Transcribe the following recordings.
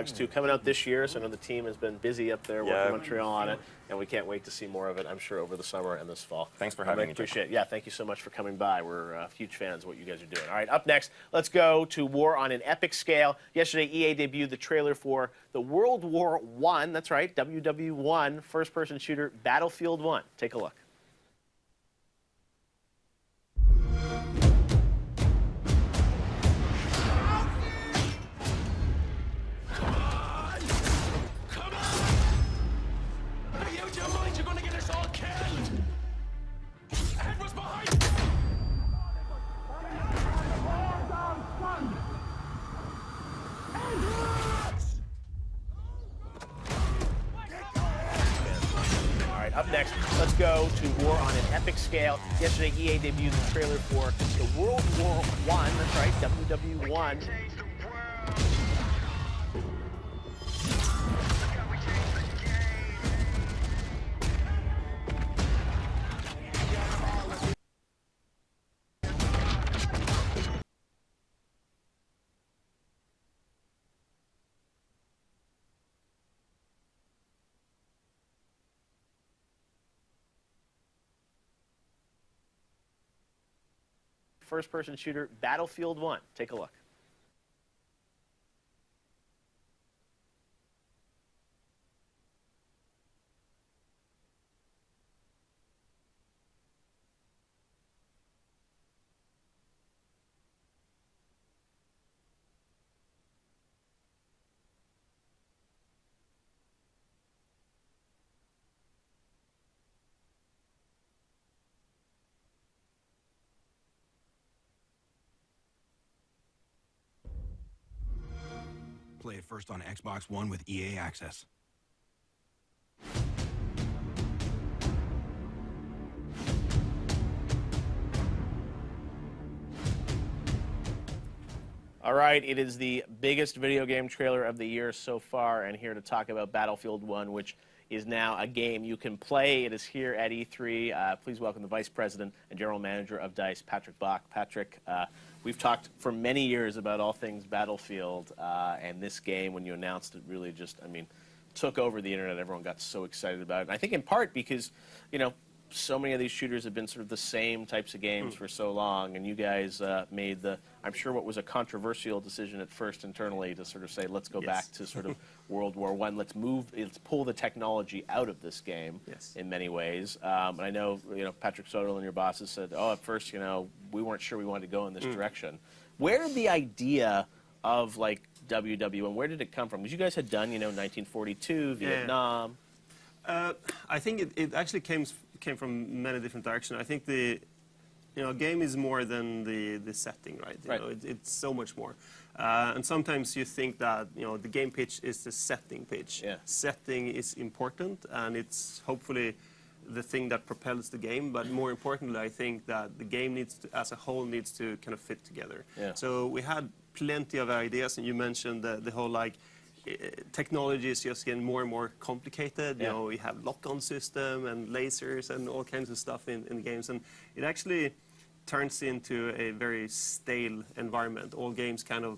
Too coming out this year, so I know the team has been busy up there working in Montreal on it, and we can't wait to see more of it, I'm sure, over the summer and this fall. Thanks for having me. Appreciate it. Yeah, thank you so much for coming by. We're huge fans of what you guys are doing. All right, up next, let's go to War on an Epic Scale. Yesterday, EA debuted the trailer for the World War I, that's right, WW1 first-person shooter Battlefield 1. Take a look. Up next, let's go to War on an Epic Scale. Yesterday, EA debuted the trailer for the World War I, that's right, WW1. First-person shooter Battlefield 1. Take a look. Play it first on Xbox One with EA Access. All right, it is the biggest video game trailer of the year so far, and here to talk about Battlefield 1, which is now a game you can play. It is here at E3. Please welcome the Vice President and General Manager of DICE, Patrick Bach. Patrick, we've talked for many years about all things Battlefield, and this game, when you announced it, really just, I mean, took over the internet. Everyone got so excited about it. And I think in part because, you know, so many of these shooters have been sort of the same types of games for so long, and you guys made the, I'm sure what was a controversial decision at first internally to sort of say, let's go back to sort of World War I. Let's pull the technology out of this game in many ways. And I know, you know, Patrick Soderl and your bosses said, oh, at first, you know, we weren't sure we wanted to go in this direction. Where did the idea of, like, WW1, where did it come from? Because you guys had done, you know, 1942, Vietnam. I think it actually came from many different directions. I think the game is more than the setting, right? You know, it's so much more. And sometimes you think that the game pitch is the setting pitch. Setting is important, and it's hopefully the thing that propels the game. But more importantly, I think that the game as a whole needs to kind of fit together. So we had plenty of ideas, and you mentioned the whole like. Technology is just getting more and more complicated. You know, we have lock-on system and lasers and all kinds of stuff in the games, and it actually turns into a very stale environment. All games kind of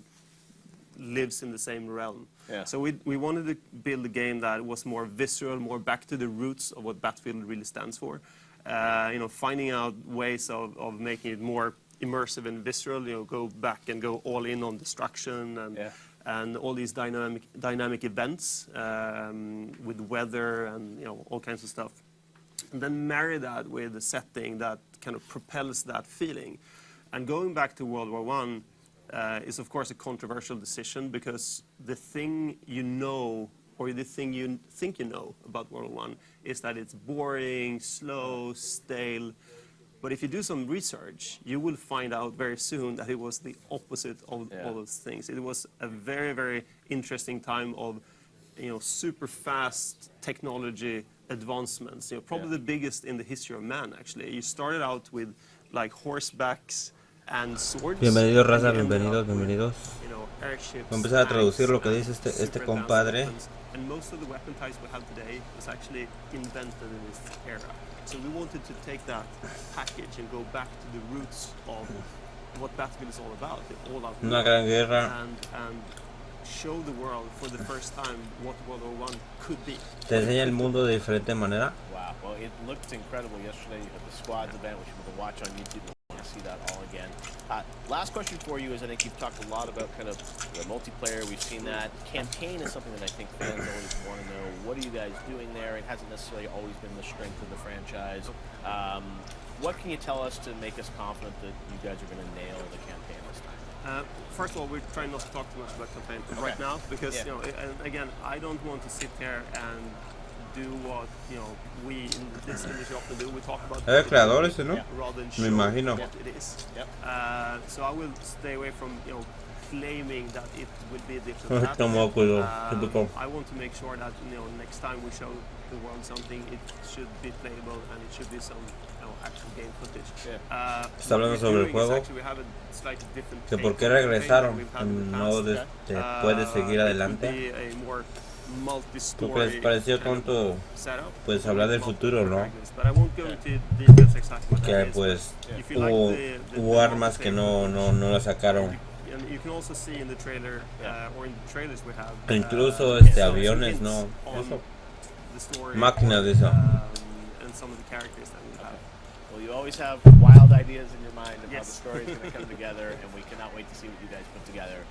lives in the same realm. So we wanted to build a game that was more visceral, more back to the roots of what Battlefield really stands for. You know, finding out ways of making it more immersive and visceral. You know, go back and go all in on destruction and all these dynamic events with weather and all kinds of stuff, and then marry that with a setting that kind of propels that feeling. And going back to World War I is of course a controversial decision, because the thing or the thing you think you know about World War I is that it's boring, slow, stale. But if you do some research, you will find out very soon that it was the opposite of all those things. It was a very, very interesting time of, super fast technology advancements. Probably the biggest in the history of man, actually. You started out with like horsebacks and swords. Bienvenidos, raza, bienvenidos. Voy a empezar a traducir lo que dice este compadre. And most of the weapon types we have today was actually invented in this era. So we wanted to take that package and go back to the roots of what Battlefield is all about, Una gran guerra. and show the world for the first time what World War I could be. Te enseña el mundo de diferente manera. Wow. Well, it looked incredible yesterday. You had the squads event, which you can watch on YouTube. You'll want to see that all again. Last question for you is, I think you've talked a lot about kind of the multiplayer. We've seen that. Campaign is something that I think fans always want to know. What are you guys doing there? It hasn't necessarily always been the strength of the franchise. What can you tell us to make us confident that you guys are going to nail the campaign this time? First of all, we're trying not to talk too much about campaign right now because, you know, and again, I don't want to sit here and do what, you know, we in this industry often do. We talk about creadores, ¿no? rather than Me show imagino. what it is. So I will stay away from, you know, claiming that it will be a different map. I want to make sure that, you know, next time we show the world something, it should be playable and it should be some, you know, actual game footage. Está hablando sobre el juego, que por qué regresaron en no después de seguir adelante. Porque les pareció tonto pues hablar del futuro, ¿no? Que pues hubo armas que no las sacaron. Incluso aviones, no. Eso. Máquinas de eso. Well, you always have wild ideas in your mind of how the story is going to come together, and we cannot wait to see what you guys put together.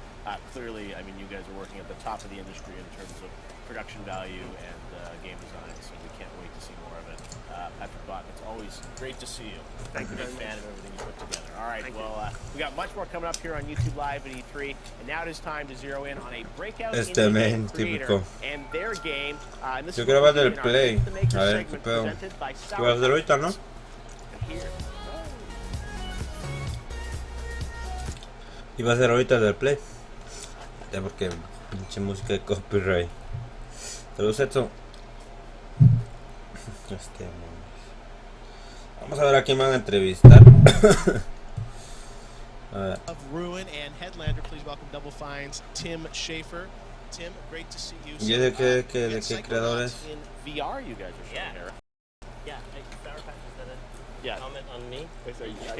Clearly, I mean, you guys are working at the top of the industry in terms of production value and game design, so we can't wait to see more of it. Patrick Bach, it's always great to see you. Thank you. Big fan of everything you put together. All right, we got much more coming up here on YouTube Live at E3, and now it is time to zero in on a breakout indie game creator and their game. And this Yo is quiero what ver we del do in our Play. Make the Maker A ver, segment qué pedo. presented by ¿Qué vas a hacer ahorita, no? Here. Iba a ser ahorita del Play. Ya porque pinche música de copyright. Saludos, Edson. Vamos a ver a quién van a entrevistar. A ver. Of Ruin and Headlander, please welcome Double Fine's Tim Schafer. Tim, great to see you. ¿Y de qué creador es? In VR, you guys are showing here. Yeah, Sour Patch is that a Yeah. comment on me?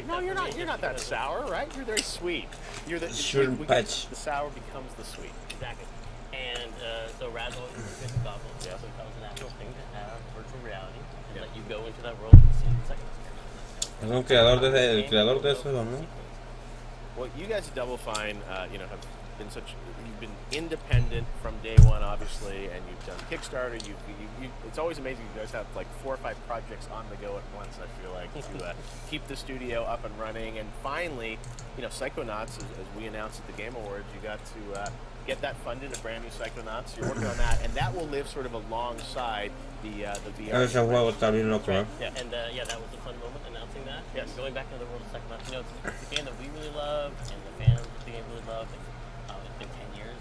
No, you're not. You're not that sour, right? You're very sweet. You're the Sure patch. The sour becomes the sweet. Exactly. And so Razzle is a good gobble. It also becomes a natural thing to have virtual reality and let you go into that world and see the second experience. Es un creador el creador de eso, ¿no? Well, you guys at Double Fine, you know, have been you've been independent from day one, obviously, and you've done Kickstarter. It's always amazing. You guys have like 4 or 5 projects on the go at once. I feel like to keep the studio up and running, and finally, you know, Psychonauts, as we announced at the Game Awards, you got to get that funded, a brand new Psychonauts. You're working on that, and that will live sort of alongside the VR. Ese juego está bien loco, ¿eh? Yeah, and yeah, that was a fun moment announcing that. Yes. And going back into the world of Psychonauts, you know, it's a game that we really love, and the fans of the game really love. It's been 10 years.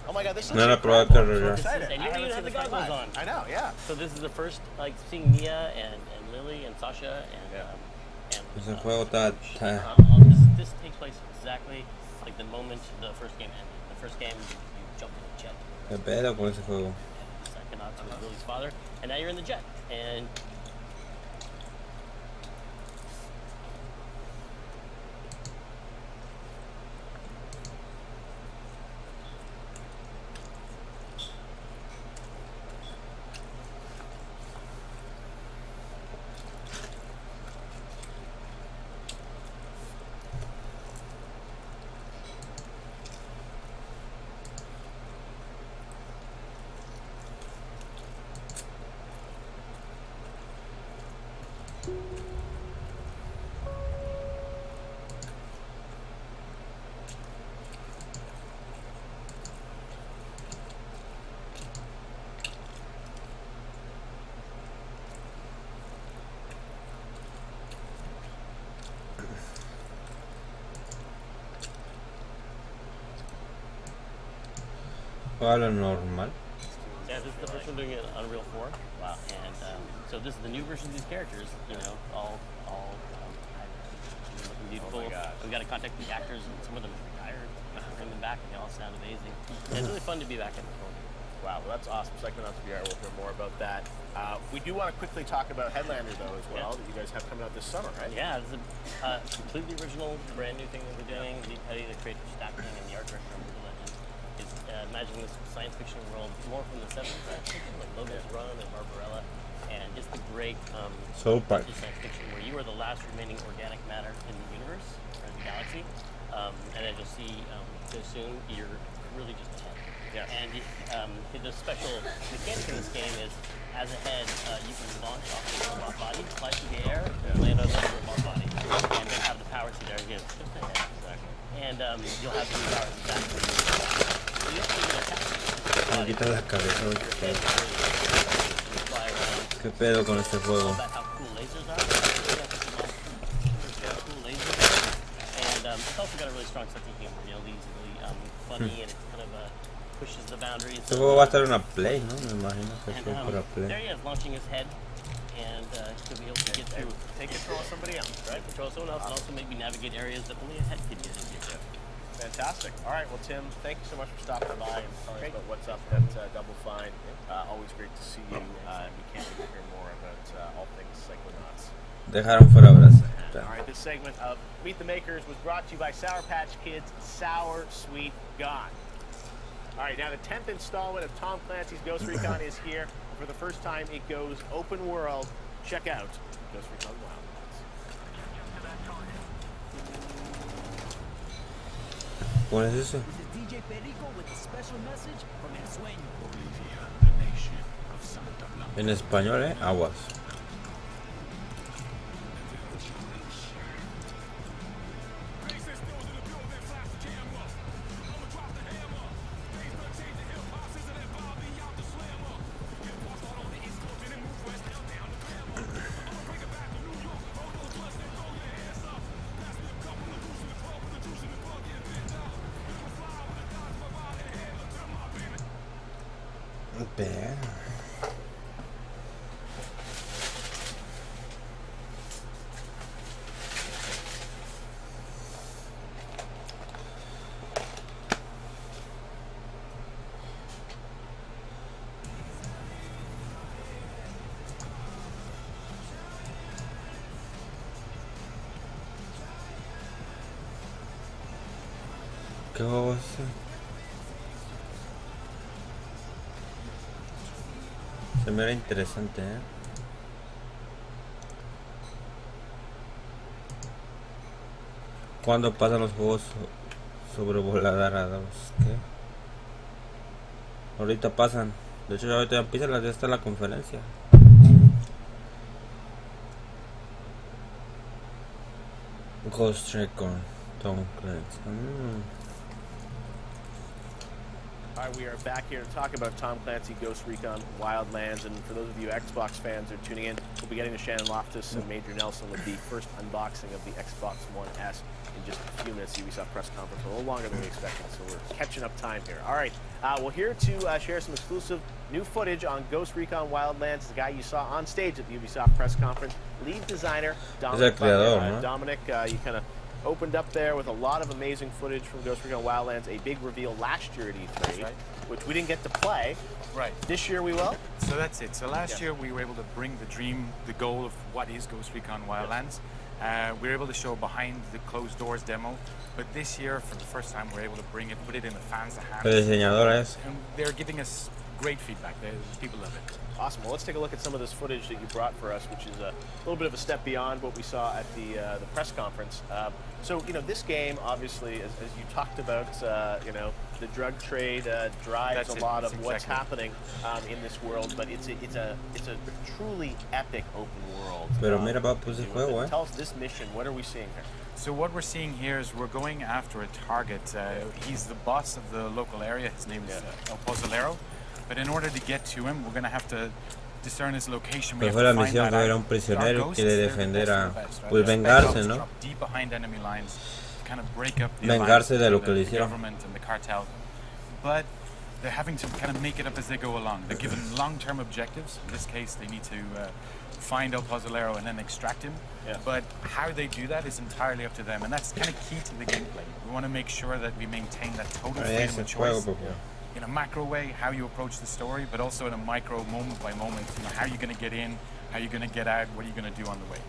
Oh my God, this is No la probé incredible. carrera. I'm excited. And you I haven't even seen have the this goggles live. on. I know, yeah. So this is the first, like, seeing Mia and Lily and Sasha and Ese juego está. this takes place exactly like the moment the first game ended. The first game, you jump in the jet. ¿Qué pedo con ese juego? Psychonauts with Lily's father, and now you're in the jet. And Juega lo normal. yeah, this is the first one doing it on Unreal 4. Wow. And so this is the new version of these characters. You know, all looking beautiful. Oh my God. We got to contact the actors, and some of them retired. Bring them back, and they all sound amazing. And it's really fun to be back in the world. Wow, well, that's awesome. Psychonauts VR, we'll hear more about that. We do want to quickly talk about Headlander, though, as well, that you guys have coming out this summer, right? Yeah, it's a completely original, brand new thing that we're doing. Lee Petty, the creator of Stacking and the art director of Brutal Legend, is imagine this science fiction world more from the 70s science fiction, like Logan's Run and Barbarella, and just the great Soul Park. science fiction where you are the last remaining organic matter in the universe or the galaxy, and as you'll see soon, you're really just a head. Yeah. And the special mechanic in this game is, as a head, you can launch off your robot body, fly through the air, and land on the robot body, and then have the power to there again, just a head. Exactly. And you'll have the powers exactly. So you have to attack. Me quita la cabeza. Fly around. ¿Qué pedo con este juego? About how cool lasers are. Cool lasers. And it's also got a really strong sense of humor. You know, these really funny and it kind of pushes the boundaries. Este juego va a estar en una Play, ¿no? Me imagino que es para There Play. he is, launching his head, and he'll be able to get through, Take control of somebody else, right? control someone else, and also maybe navigate areas that only a head can get into. Fantastic. All right, well, Tim, thank you so much for stopping by and telling us about what's up at Double Fine. Always great to see you, and we can't wait to hear more about all things Psychonauts. Dejaron fuera brazos. All right, this segment of Meet the Makers was brought to you by Sour Patch Kids Sour Sweet Gone. All right, now the 10th installment of Tom Clancy's Ghost Recon is here. For the first time, it goes open world. Check out Ghost Recon Wildlands. ¿Cuál es eso? This is DJ Perico with a special message from El Sueño. En español, ¿eh? Aguas. Ver. ¿Qué juego es ese? Se mira interesante, ¿eh? ¿Cuándo pasan los juegos sobre voladoras? ¿Qué? Ahorita pasan. De hecho, ahorita ya empieza ya está la conferencia. Ghost Recon Tom Clancy. All right, we are back here to talk about Tom Clancy Ghost Recon Wildlands. And for those of you Xbox fans who are tuning in, we'll be getting to Shannon Loftus and Major Nelson with the first unboxing of the Xbox One S in just a few minutes. Ubisoft press conference, a little longer than we expected, so we're catching up time here. All right, we're here to share some exclusive new footage on Ghost Recon Wildlands. The guy you saw on stage at the Ubisoft press conference, lead designer Dominic. Dominic, you kind of opened up there with a lot of amazing footage from Ghost Recon Wildlands, a big reveal last year at E3, right, which we didn't get to play. Right. This year we will. So that's it. So last year we were able to bring the dream, the goal of what is Ghost Recon Wildlands. We were able to show behind the closed doors demo, but this year for the first time we're able to bring it, put it in the fans' hands. El diseñador es. And they're giving us great feedback. People love it. Awesome. Well, let's take a look at some of this footage that you brought for us, which is a little bit of a step beyond what we saw at the press conference. So, you know, this game, obviously, as you talked about, you know, the drug trade drives a lot of what's happening in this world, but it's a truly epic open world. Pero mira, va, pues el juego, Tell us this mission. What are we seeing here? So what we're seeing here is we're going after a target. He's the boss of the local area. His name is El Pozolero. But in order to get to him, we're going to have to discern his location. Pero fue la misión que era un prisionero que quiere defender a, pues vengarse, ¿no? Deep behind enemy lines, kind of break up the vengarse de lo que le hicieron. government and the cartel. But they're having to kind of make it up as they go along. They're given long-term objectives. In this case, they need to find El Pozolero and then extract him. Yeah. But how they do that is entirely up to them, and that's kind of key to the gameplay. We want to make sure that we maintain that total freedom of choice. In a macro way, how you approach the story, but also in a micro, moment by moment, you know, how you're going to get in, how you're going to get out, what are you going to do on the way.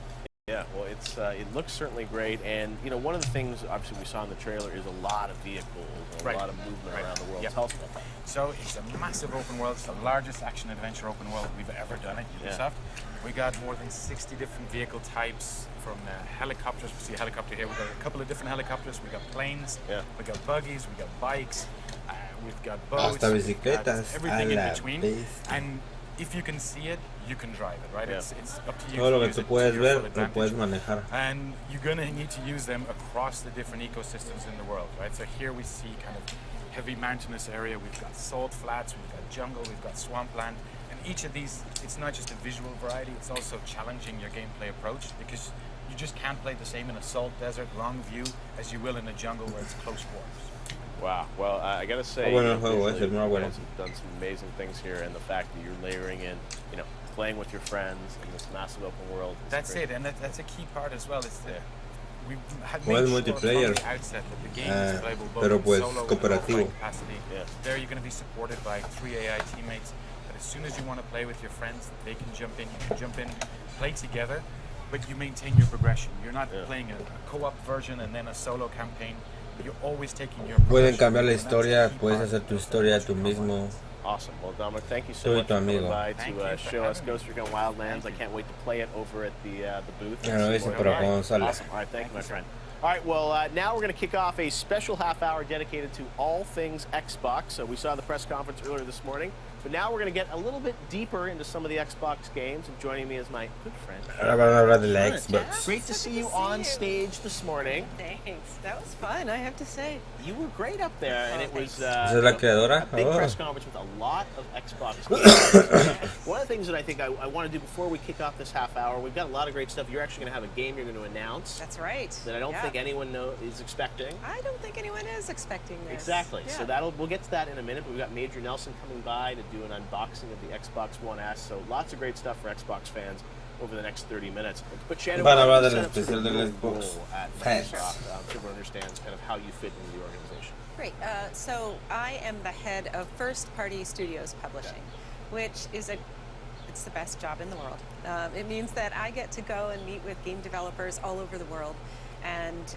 Yeah, well, it looks certainly great, and one of the things obviously we saw in the trailer is a lot of vehicles, and a lot of movement around the world. Tell us about that. So it's a massive open world. It's the largest action adventure open world we've ever done at Ubisoft. We got more than 60 different vehicle types, from helicopters. We see a helicopter here. We've got a couple of different helicopters. We've got planes. We got buggies. We've got bikes. We've got boats. Hasta bicicletas. Everything in between. And if you can see it, you can drive it, right? It's up to you. Todo lo to que use tú it puedes to your ver, full lo advantage. puedes manejar. And you're going to need to use them across the different ecosystems in the world, right? So here we see kind of heavy mountainous area. We've got salt flats, we've got jungle, we've got swampland. And each of these, it's not just a visual variety, it's also challenging your gameplay approach, because you just can't play the same in a salt desert, long view, as you will in a jungle where it's close quarters. Wow. Well, I got to say, Bueno, el juego es el you nuevo. guys have done some amazing things here, and the fact that you're layering in, playing with your friends in this massive open world. That's it, and that's a key part as well. Is that we had Well, made sure multiplayer, from the outset that the game is playable both pero in pues solo and cooperativo. offline capacity. There you're going to be supported by 3 AI teammates. That as soon as you want to play with your friends, they can jump in. You can jump in, play together, but you maintain your progression. You're not playing a co-op version and then a solo campaign. You're always taking your Pueden progression, cambiar la and that's the historia, key puedes part hacer of tu the historia Ghost tú Recon mismo. Wildlands. Awesome. Well, Dominic, thank you so Tú y much tu for coming amigo. by Thank to you for show us having Ghost Recon Wildlands. I can't wait to play it over at the booth. Ya no dice, pero cuando sale. Awesome. All right, thank you, my friend. All right, well, now we're going to kick off a special half hour dedicated to all things Xbox. So we saw the press conference earlier this morning, but now we're going to get a little bit deeper into some of the Xbox games. And joining me is my good friend. Ahora van a hablar de la Xbox. Great to see you on stage this morning. Thanks. That was fun, I have to say. You were great up there, and it was ¿Esa es la creadora? a big Oh. press conference with a lot of Xbox games. One of the things that I think I want to do before we kick off this half hour, we've got a lot of great stuff. You're actually going to have a game you're going to announce That's right. that I don't think anyone is expecting. I don't think anyone is expecting this. Exactly. Yeah. So we'll get to that in a minute. But we've got Major Nelson coming by to do an unboxing of the Xbox One S. So lots of great stuff for Xbox fans over the next 30 minutes. But Shannon, Van a why hablar don't del you set up sort especial of del your Xbox role at fans. Microsoft, so everyone understands kind of how you fit into the organization. Great. So I am the head of First Party Studios Publishing, which is it's the best job in the world. It means that I get to go and meet with game developers all over the world and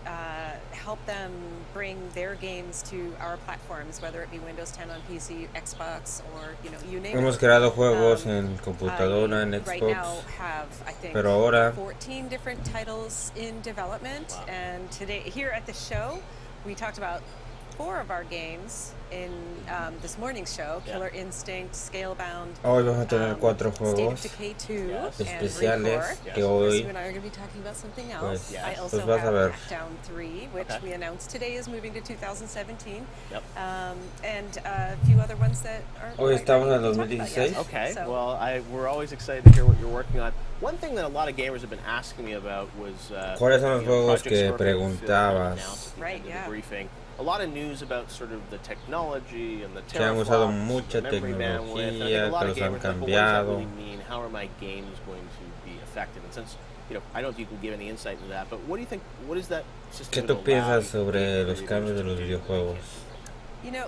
help them bring their games to our platforms, whether it be Windows 10 on PC, Xbox, or you name Hemos it. creado juegos en computadora, en Right now Xbox. have, I think, Pero ahora 14 different titles in development. And today, here at the show, we talked about 4 of our games in this morning's show: Killer Instinct, Scalebound, hoy vamos a tener 4 State of juegos Decay 2, and especiales ReCore. que You hoy and I are going to be talking about something pues, else. I also pues vas a have ver. Crackdown 3, which we announced today is moving to 2017, Yep. and a few other ones that aren't Hoy quite estamos ready en to be talked about 2016. yet. Okay, So- well, we're always excited to hear what you're working on. One thing that a lot of gamers have been asking me about was ¿Cuáles son los juegos Project que Scorpio preguntabas? announced at the Right, end of the yeah. briefing. A lot of news about sort of the technology and the Que han usado teraflops, mucha the memory bandwidth. And I think a tecnología, lot que of los han gamers are like, well, what does that cambiado. really mean? How are my games going to be affected? And since I don't know if you can give any insight into that, but what do you think? What is that system? ¿Qué gonna tú piensas allow sobre you los to cambios de los do? videojuegos?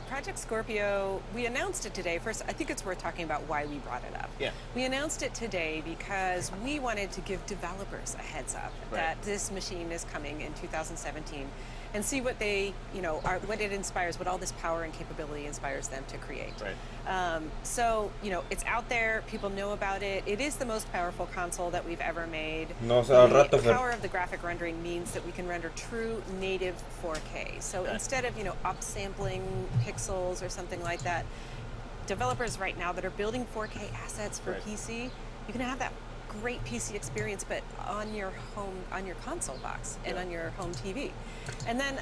Project Scorpio, we announced it today. First, I think it's worth talking about why we brought it up. Yeah. We announced it today because we wanted to give developers a heads up that this machine is coming in 2017 and see what they, what it inspires, what all this power and capability inspires them to create. Right. So, it's out there. People know about it. It is the most powerful console that we've ever made. No, o sea, al rato, The Fer. power of the graphic rendering means that we can render true native 4K. So instead of, upsampling pixels or something like that, developers right now that are building 4K assets for PC, you can have that great PC experience, but on your console box and on your home TV. And then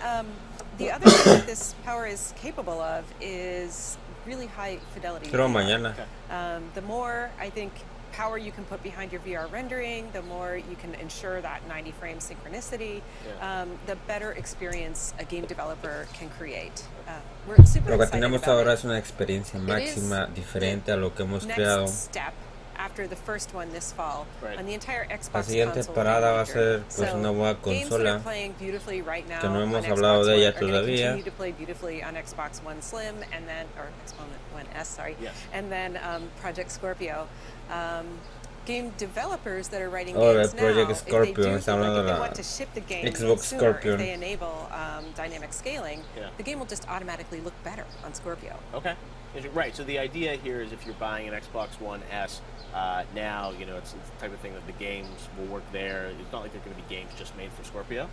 the other thing that this power is capable of is really high fidelity. Pero mañana. The more, I think, power you can put behind your VR rendering, the more you can ensure that 90 frame synchronicity, the better experience a game developer can create. We're super Lo que excited tenemos about ahora it. es una experiencia máxima, It is diferente a lo que hemos next creado. step after the first one this fall on the entire Xbox La siguiente console parada va a family. ser pues una nueva Games that are consola playing beautifully right now que no hemos on hablado Xbox de ella One are gonna todavía. continue to play beautifully on Xbox One Slim or Xbox One S, sorry, Yes. and then Project Scorpio. game developers that are writing Ahora games el Project now, Scorpion, if they do está feel hablando like de if they la want to ship the game Xbox sooner, Scorpion. if they enable dynamic scaling, Yeah. the game will just automatically look better on Scorpio. Okay. Right. So the idea here is if you're buying an Xbox One S now, you know, it's the type of thing that the games will work there. It's not like they're going to be games just made for Scorpio.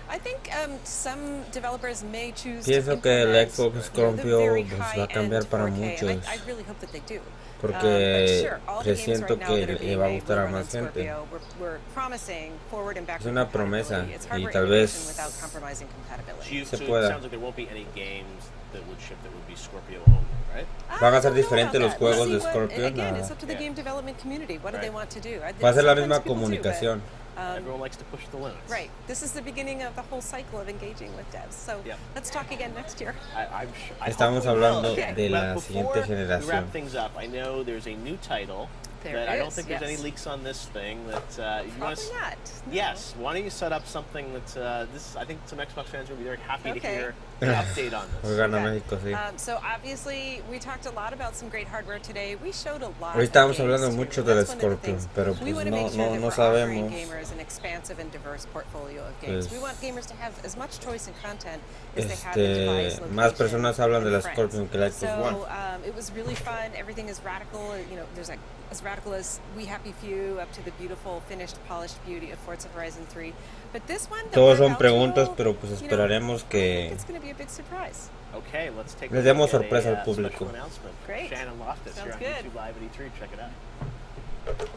I think some developers may choose Pienso to que el implement, Xbox the Scorpio very pues, va a high-end cambiar para 4K, muchos. and I really hope that they do. But Porque sure, all the games presiento right now que that are le being va a made gustar will a run on más gente. Scorpio. We're promising forward and Es backward una promesa compatibility. It's y hardware tal innovation vez without compromising compatibility. So se it pueda. sounds like there won't be any games that would ship that would be Scorpio only, right? Van a ser I don't know diferentes about los that. juegos We'll de see what- Scorpion. Again, it's up to the Yeah. game development community. What do they Right. want to do? Va a ser la Sometimes misma people do, but, comunicación. Everyone likes to push the limits. Right. This is the beginning of the whole cycle of engaging with devs. So Yep. let's talk again next year. I'm sure. I Estamos hope we will. hablando Okay. de But la before siguiente we generación. wrap things up, I know there's a new title. There that I don't is, think there's any yes. leaks on this thing. That you want Probably to. not. No. Yes. Why don't you set up something that this? I think some Xbox fans will be very happy to Okay. hear the update on this. Hoy gana Okay. México, sí. So obviously we talked a lot about some great hardware today. We showed a lot. Hoy of estábamos games hablando too, mucho and del that's one of the Scorpion, things. pero We pues want to no, make sure no, that no we're offering sabemos. gamers an expansive and diverse portfolio of games. Pues, We want gamers to have as much choice and content as they have in device location. Más personas hablan de la and friends. Scorpion que la Xbox One. So it was really fun. Everything is radical. You know, there's like as radical as We Happy Few up to the beautiful finished, polished beauty of Forza Horizon 3. But this one, the Todos son Blackout preguntas, tool, pero pues you know, esperaremos I think que it's going to be a big surprise. Okay, let's take a Les look demos at sorpresa a al público. special announcement. Great. Shannon Loftus Sounds here on good. YouTube Live at E3. Check it out.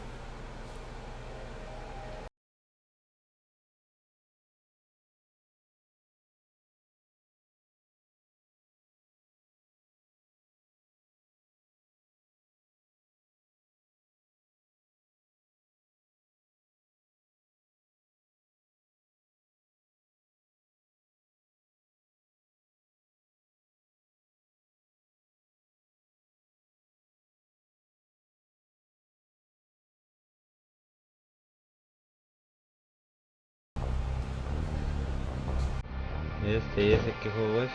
¿Y ese qué juego es?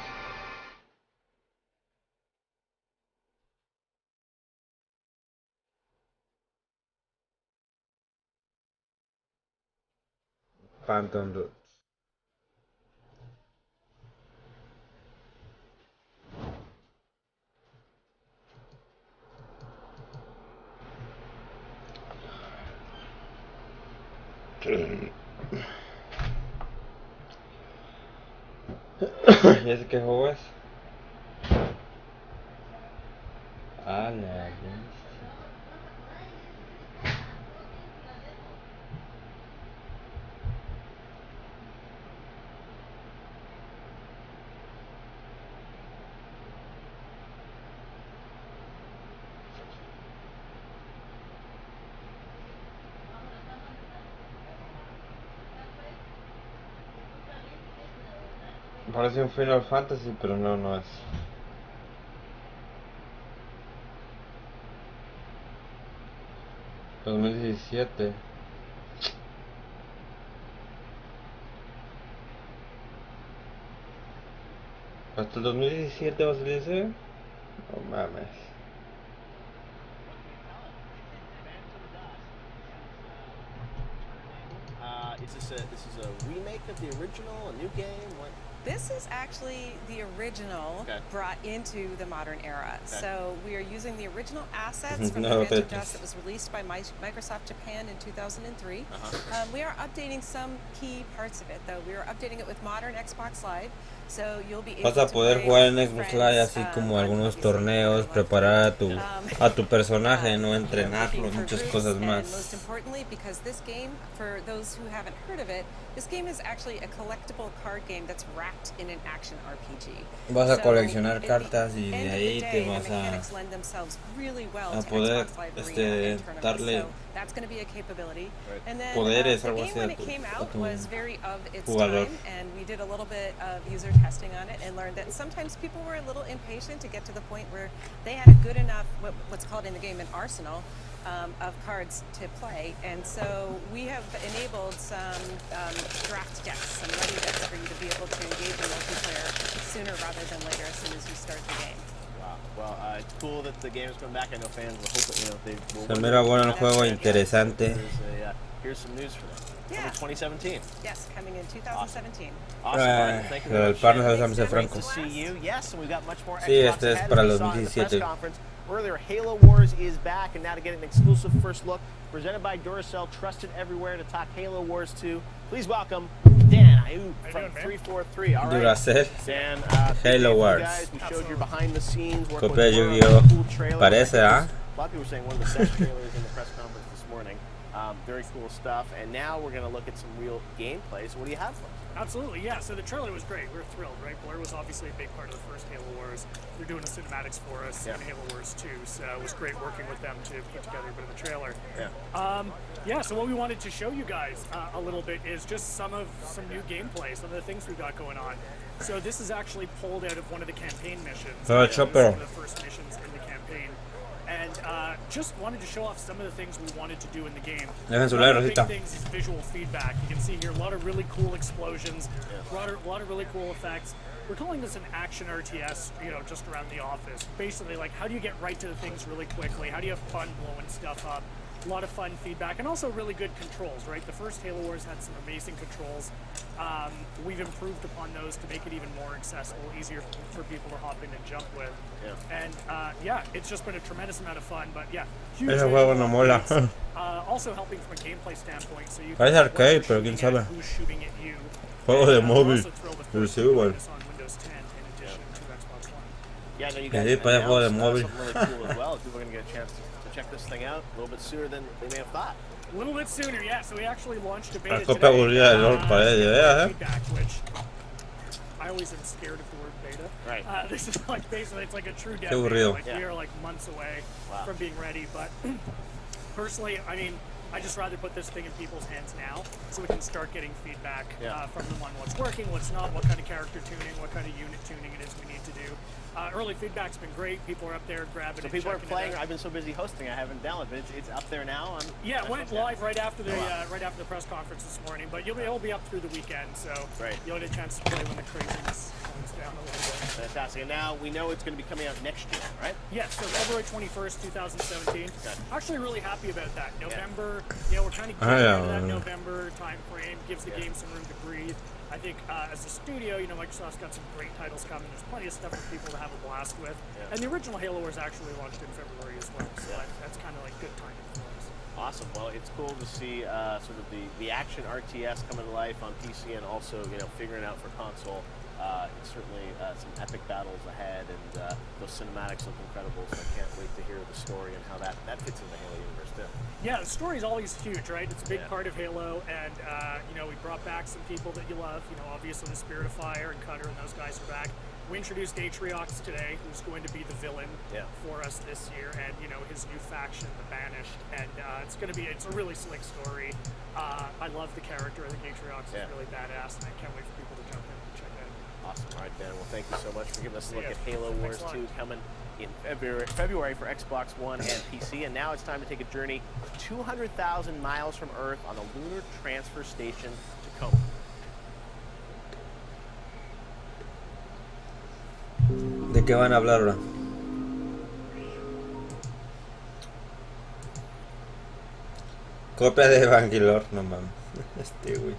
Phantom Roots. ¿Y ese qué juego es? Ah, la bestia. Parece un Final Fantasy, pero no, no es. ¿2017? ¿Hasta el 2017 va a salir ese? No mames. This is a remake of the original, a new game? What? This is actually the original Okay. brought into the modern era. Okay. So we are using the original assets from No, the Phantom Tetris. Dust that was released by Microsoft Japan in 2003. Uh-huh. We are updating some key parts of it, though. We are updating it with modern Xbox Live, so you'll be able Vas a to poder play jugar en with Xbox friends, Live así como on algunos obviously torneos, very preparar well. a tu personaje, no Looking entrenarlo, for muchas groups, cosas and más. most importantly, because this game, for those who haven't heard of it, this game is actually a collectible card game that's wrapped in an action RPG. Vas a So, coleccionar at the cartas y end de of the ahí day, te the vas mechanics lend themselves really well a to poder, Xbox Live Arena and tournaments. darle So that's going to be a capability. Right. And then poderes, the algo game así when a it tu- came a out tu was very of its jugador. time, and we did a little bit of user testing on it and learned that sometimes people were a little impatient to get to the point where they had a good enough, what's called in the game an arsenal of cards to play. And so we have enabled some draft decks, some ready decks for you to be able to engage in multiplayer sooner rather than later as soon as you start the game. Wow. Well, it's cool that the game is coming back. I know fans will hope that, they will. Se mira bueno el juego, interesante. Here's some news for them. Yeah. 2017. Yes, coming in 2017. Awesome. Ryan, thank you very El much. partner de San Great Franco. to see you. Yes, and we've got much more. Sí, Xbox este es ahead, para as we el saw in the press 2017. conference. Earlier, Halo Wars is back, and now to get an exclusive first look, presented by Duracell, trusted everywhere to talk Halo Wars 2. Please welcome Dan Ayub from 343. All right, Duracell, Dan, Halo Wars. guys. We showed you behind the scenes, working Copia de with Yu-Gi-Oh. cool trailers. Parece, A ¿ah? lot of people were saying one of the best trailers in the press conference this morning. Very cool stuff. And now we're going to look at some real gameplay. So what do you have for us? Absolutely, yeah. So the trailer was great. We were thrilled, right? Blur was obviously a big part of the first Halo Wars. They're doing the cinematics for us in Halo Wars 2, so it was great working with them to put together a bit of a trailer. Yeah. So what we wanted to show you guys a little bit is just some new gameplay, some of the things we've got going on. So this is actually pulled out of one of the campaign missions. Oh, Some Chopper. of the first missions in the campaign. And just wanted to show off some of the things we wanted to do in the game. Dejen su One like, of the big Rosita. things is visual feedback. You can see here a lot of really cool explosions, a lot of really cool effects. We're calling this an action RTS, just around the office. Basically, like, how do you get right to the things really quickly? How do you have fun blowing stuff up? A lot of fun feedback, and also really good controls, right? The first Halo Wars had some amazing controls. We've improved upon those to make it even more accessible, easier for people to hop in and jump with. Yeah. And it's just been a tremendous amount of fun, but yeah, huge Ese juego no mola. updates. Also helping from a gameplay standpoint, so you Parece can arcade, pero quién sabe. who's shooting at you. Juego de And, móvil. also thrilled, of Pero course, sí, to igual. play this on Windows 10 in addition to Xbox One. Yeah, I know you Que guys sí, parece juego de announced, móvil. something really cool as well. People are going to get a chance to check this thing out a little bit sooner than they may have thought. A little bit sooner, yeah. So we actually launched a La beta copia today. aburrida de LOL parece, veas, Feedback, which I always am scared of the word beta. Right. This is like basically it's like a true Qué demo. aburrido. Like we are like months away from being ready, but personally, I mean, I just rather put this thing in people's hands now, so we can start getting feedback from them on what's working, what's not, what kind of character tuning, what kind of unit tuning it is we need to do. Early feedback's been great. People are up there grabbing So it. people are checking playing. it out. I've been so busy hosting, I haven't downloaded, but it's up there now. Yeah, it went live right after the press conference this morning, but it'll be up through the weekend, so you'll get a chance to play when the craziness comes down a little bit. Fantastic. And now we know it's going to be coming out next year, right? Yes, so February 21st, 2017. Actually really happy about that. November, we're kind of getting into that November time frame, gives the game some room to breathe. I think as a studio, Microsoft's got some great titles coming. There's plenty of stuff for people to have a blast with. And the original Halo Wars actually launched in February as well, so that's kind of like good timing for us. Awesome. Well, it's cool to see sort of the action RTS coming to life on PC and also, figuring out for console. Certainly some epic battles ahead, and those cinematics look incredible, so I can't wait to hear the story and how that fits in the Halo universe too. Yeah, the story's always huge, right? It's a big part of Halo, and we brought back some people that you love. Obviously the Spirit of Fire and Cutter and those guys are back. We introduced Atriox today, who's going to be the villain for us this year, and his new faction, the Banished, and it's a really slick story. I love the character. I think Atriox is really badass, and I can't wait for people to jump in and check it out. Awesome. All right, Dan. Well, thank you so much for giving us a look at Halo Wars 2 coming in February for Xbox One and PC. And now it's time to take a journey 200,000 miles from Earth on the Lunar Transfer Station, Tacoma. ¿De qué van a hablar ahora? Copia de Bangalore, no mames. Güey.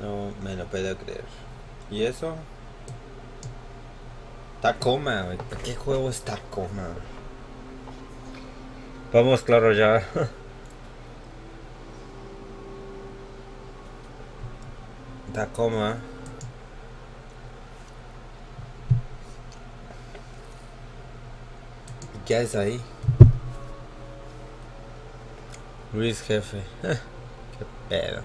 No me lo puedo creer. ¿Y eso? Tacoma, güey. ¿Qué juego es Tacoma? Vamos, claro, ya. Tacoma. ¿Qué haces ahí? Luis Jefe. Qué pedo.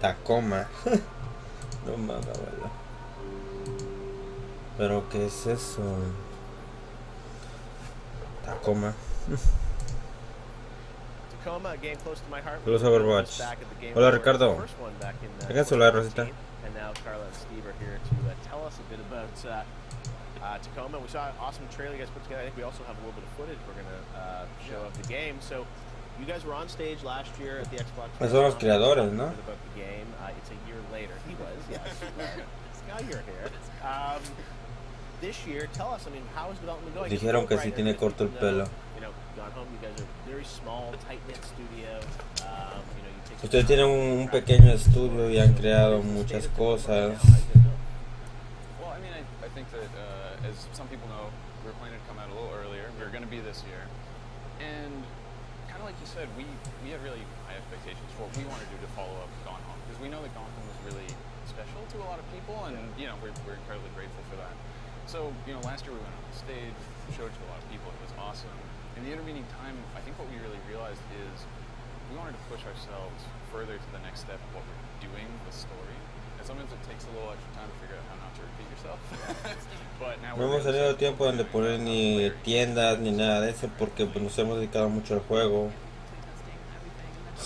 Tacoma. No mames, abuelo. ¿Pero qué es eso? Tacoma. Tacoma, a game close to my heart. Los Overwatch. Hola, Ricardo. Venga, su like, Rosita. And now Carla and Steve are here to tell us a bit about the Tacoma. We saw an awesome trailer you guys put together. I think we also have a little bit of footage we're going to show of the game. So you guys were on stage last year at the Xbox. Son los creadores, ¿no? About the game. It's a year later. He was, yes. Now you're here. This year, tell us, I mean, how is development going? Dijeron que sí tiene corto el pelo. You know, Gone Home, you guys are a very small, tight-knit studio. You know, you take Ustedes tienen un pequeño estudio y han creado muchas cosas. Well, I mean, I think that as some people know, we were planning to come out a little earlier. We were going to be this year. And kind of like you said, we had really high expectations for what we wanted to do to follow up Gone Home. Because we know that Gone Home was really special to a lot of people, and, you know, we're incredibly grateful for that. So, you know, last year we went on the stage, showed it to a lot of people. It was awesome. In the intervening time, I think what we really realized is we wanted to push ourselves further to the next step of what we're doing with story. And sometimes it takes a little extra time to figure out how not to repeat yourself. But now No hemos tenido tiempo de poner ni tiendas ni nada de eso porque pues, nos hemos dedicado mucho al juego.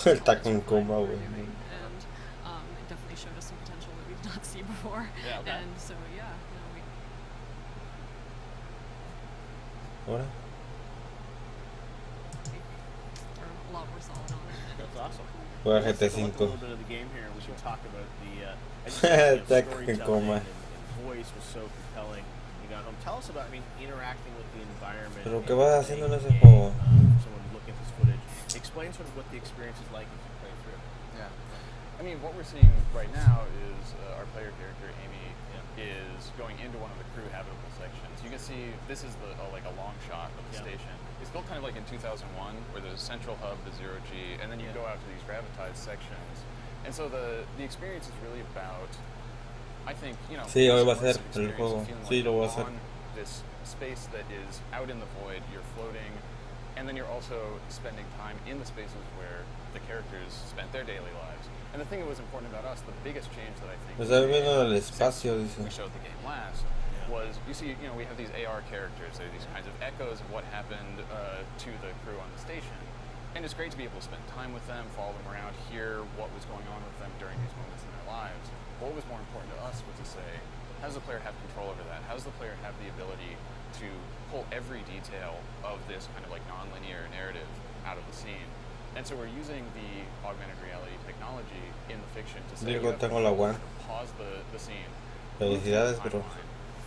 Está con coma, güey. It definitely showed us some potential that we did not see before. Yeah, okay. And so, yeah, you know, Ahora. we're a lot more solid on it. That's awesome. Juega Let's GT take a look at a V. little bit of the game here. We should talk about the as you said, Está con storytelling coma. and voice was so compelling. You got home. Tell us about, I mean, interacting with the environment. Pero and qué vas playing haciendo en the ese game, juego. for someone to look at this footage. Explain sort of what the experience is like as you play through. Yeah. I mean, what we're seeing right now is our player character, Amy, is going into one of the crew habitable sections. You can see this is like a long shot of the station. It's built kind of like in 2001, where there's a central hub, the zero-G, and then you go out to these gravitized sections. And so the experience is really about, I think, you know, Sí, hoy va a ser feeling el juego. like Sí, lo voy a hacer. you're on this space that is out in the void, you're floating, and then you're also spending time in the spaces where the characters spent their daily lives. And the thing that was important about us, the biggest change that I think Me está viendo el espacio, dice. we showed the game last was, you see, you know, we have these AR characters. They're these kinds of echoes of what happened to the crew on the station. And it's great to be able to spend time with them, follow them around, hear what was going on with them during these moments in their lives. What was more important to us was to say, how does the player have control over that? How does the player have the ability to pull every detail of this kind of like non-linear narrative out of the scene? And so we're using the augmented reality technology in the fiction to say, Digo, tengo la one. pause the scene, Felicidades, bro.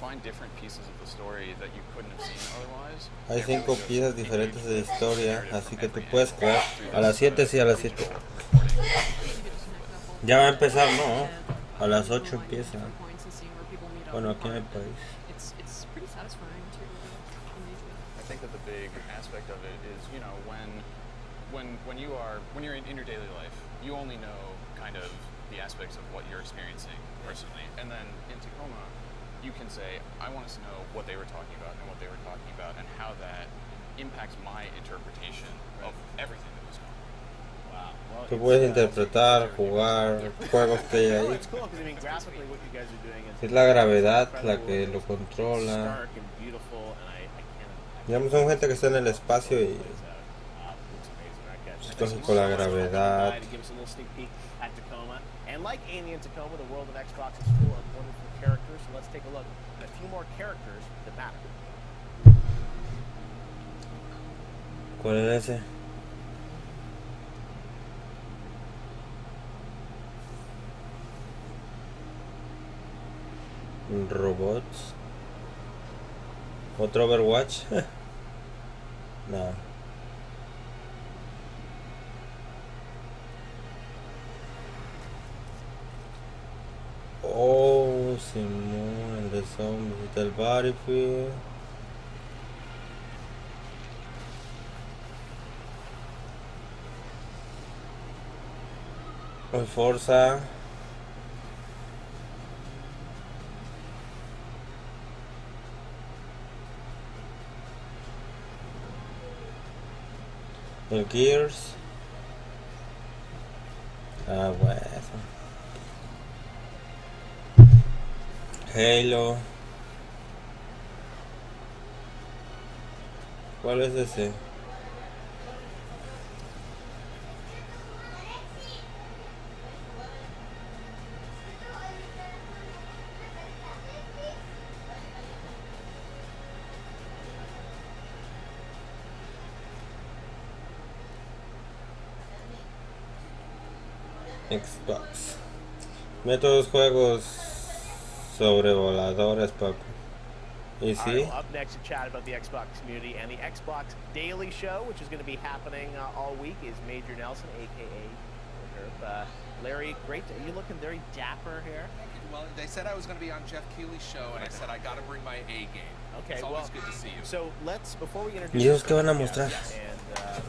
find different pieces of the story that you couldn't have seen otherwise. Hay 5 piezas diferentes de historia, así que tú puedes jugar a las 7, sí, a las 7. Ya va a empezar, ¿no? A las 8 empieza. Bueno, aquí en el país. It's pretty satisfying to engage with. I think that the big aspect of it is, you know, when you're in your daily life, you only know kind of the aspects of what you're experiencing personally, and then in Tacoma, you can say, I want us to know what they were talking about and what they were talking about and how that impacts my interpretation of everything that was going on. Wow. Well, Tú puedes interpretar, jugar, juegos que hay ahí. it's cool because I mean, graphically, what you guys are doing is Es la gravedad la que lo controla. stark and beautiful, and I can't. Digamos, son gente que está en el espacio y Looks amazing. All right, guys. entonces con la gravedad. To give us a little sneak peek at Tacoma, and like Amy and Tacoma, the world of Xbox is full of wonderful characters. So let's take a look at a few more characters that matter. ¿Cuál es ese? Robots. ¿Otro Overwatch? No. Oh, Simón, el de zombies del Battlefield. El Forza. El Gears. Ah, bueno. Halo. ¿Cuál es ese? Xbox. Métodos juegos sobre voladores, papu. Y All right, sí. well, up next to chat about the Xbox community and the Xbox Daily Show, which is going to be happening all week, is Major Nelson, a.k.a. Larry, great. You're looking very dapper here. Well, they said I was going to be on Jeff Keighley's show, and I said I got to bring my A game. Okay, it's always good to see you. So let's, before we introduce... ¿Y ellos qué van a mostrar? And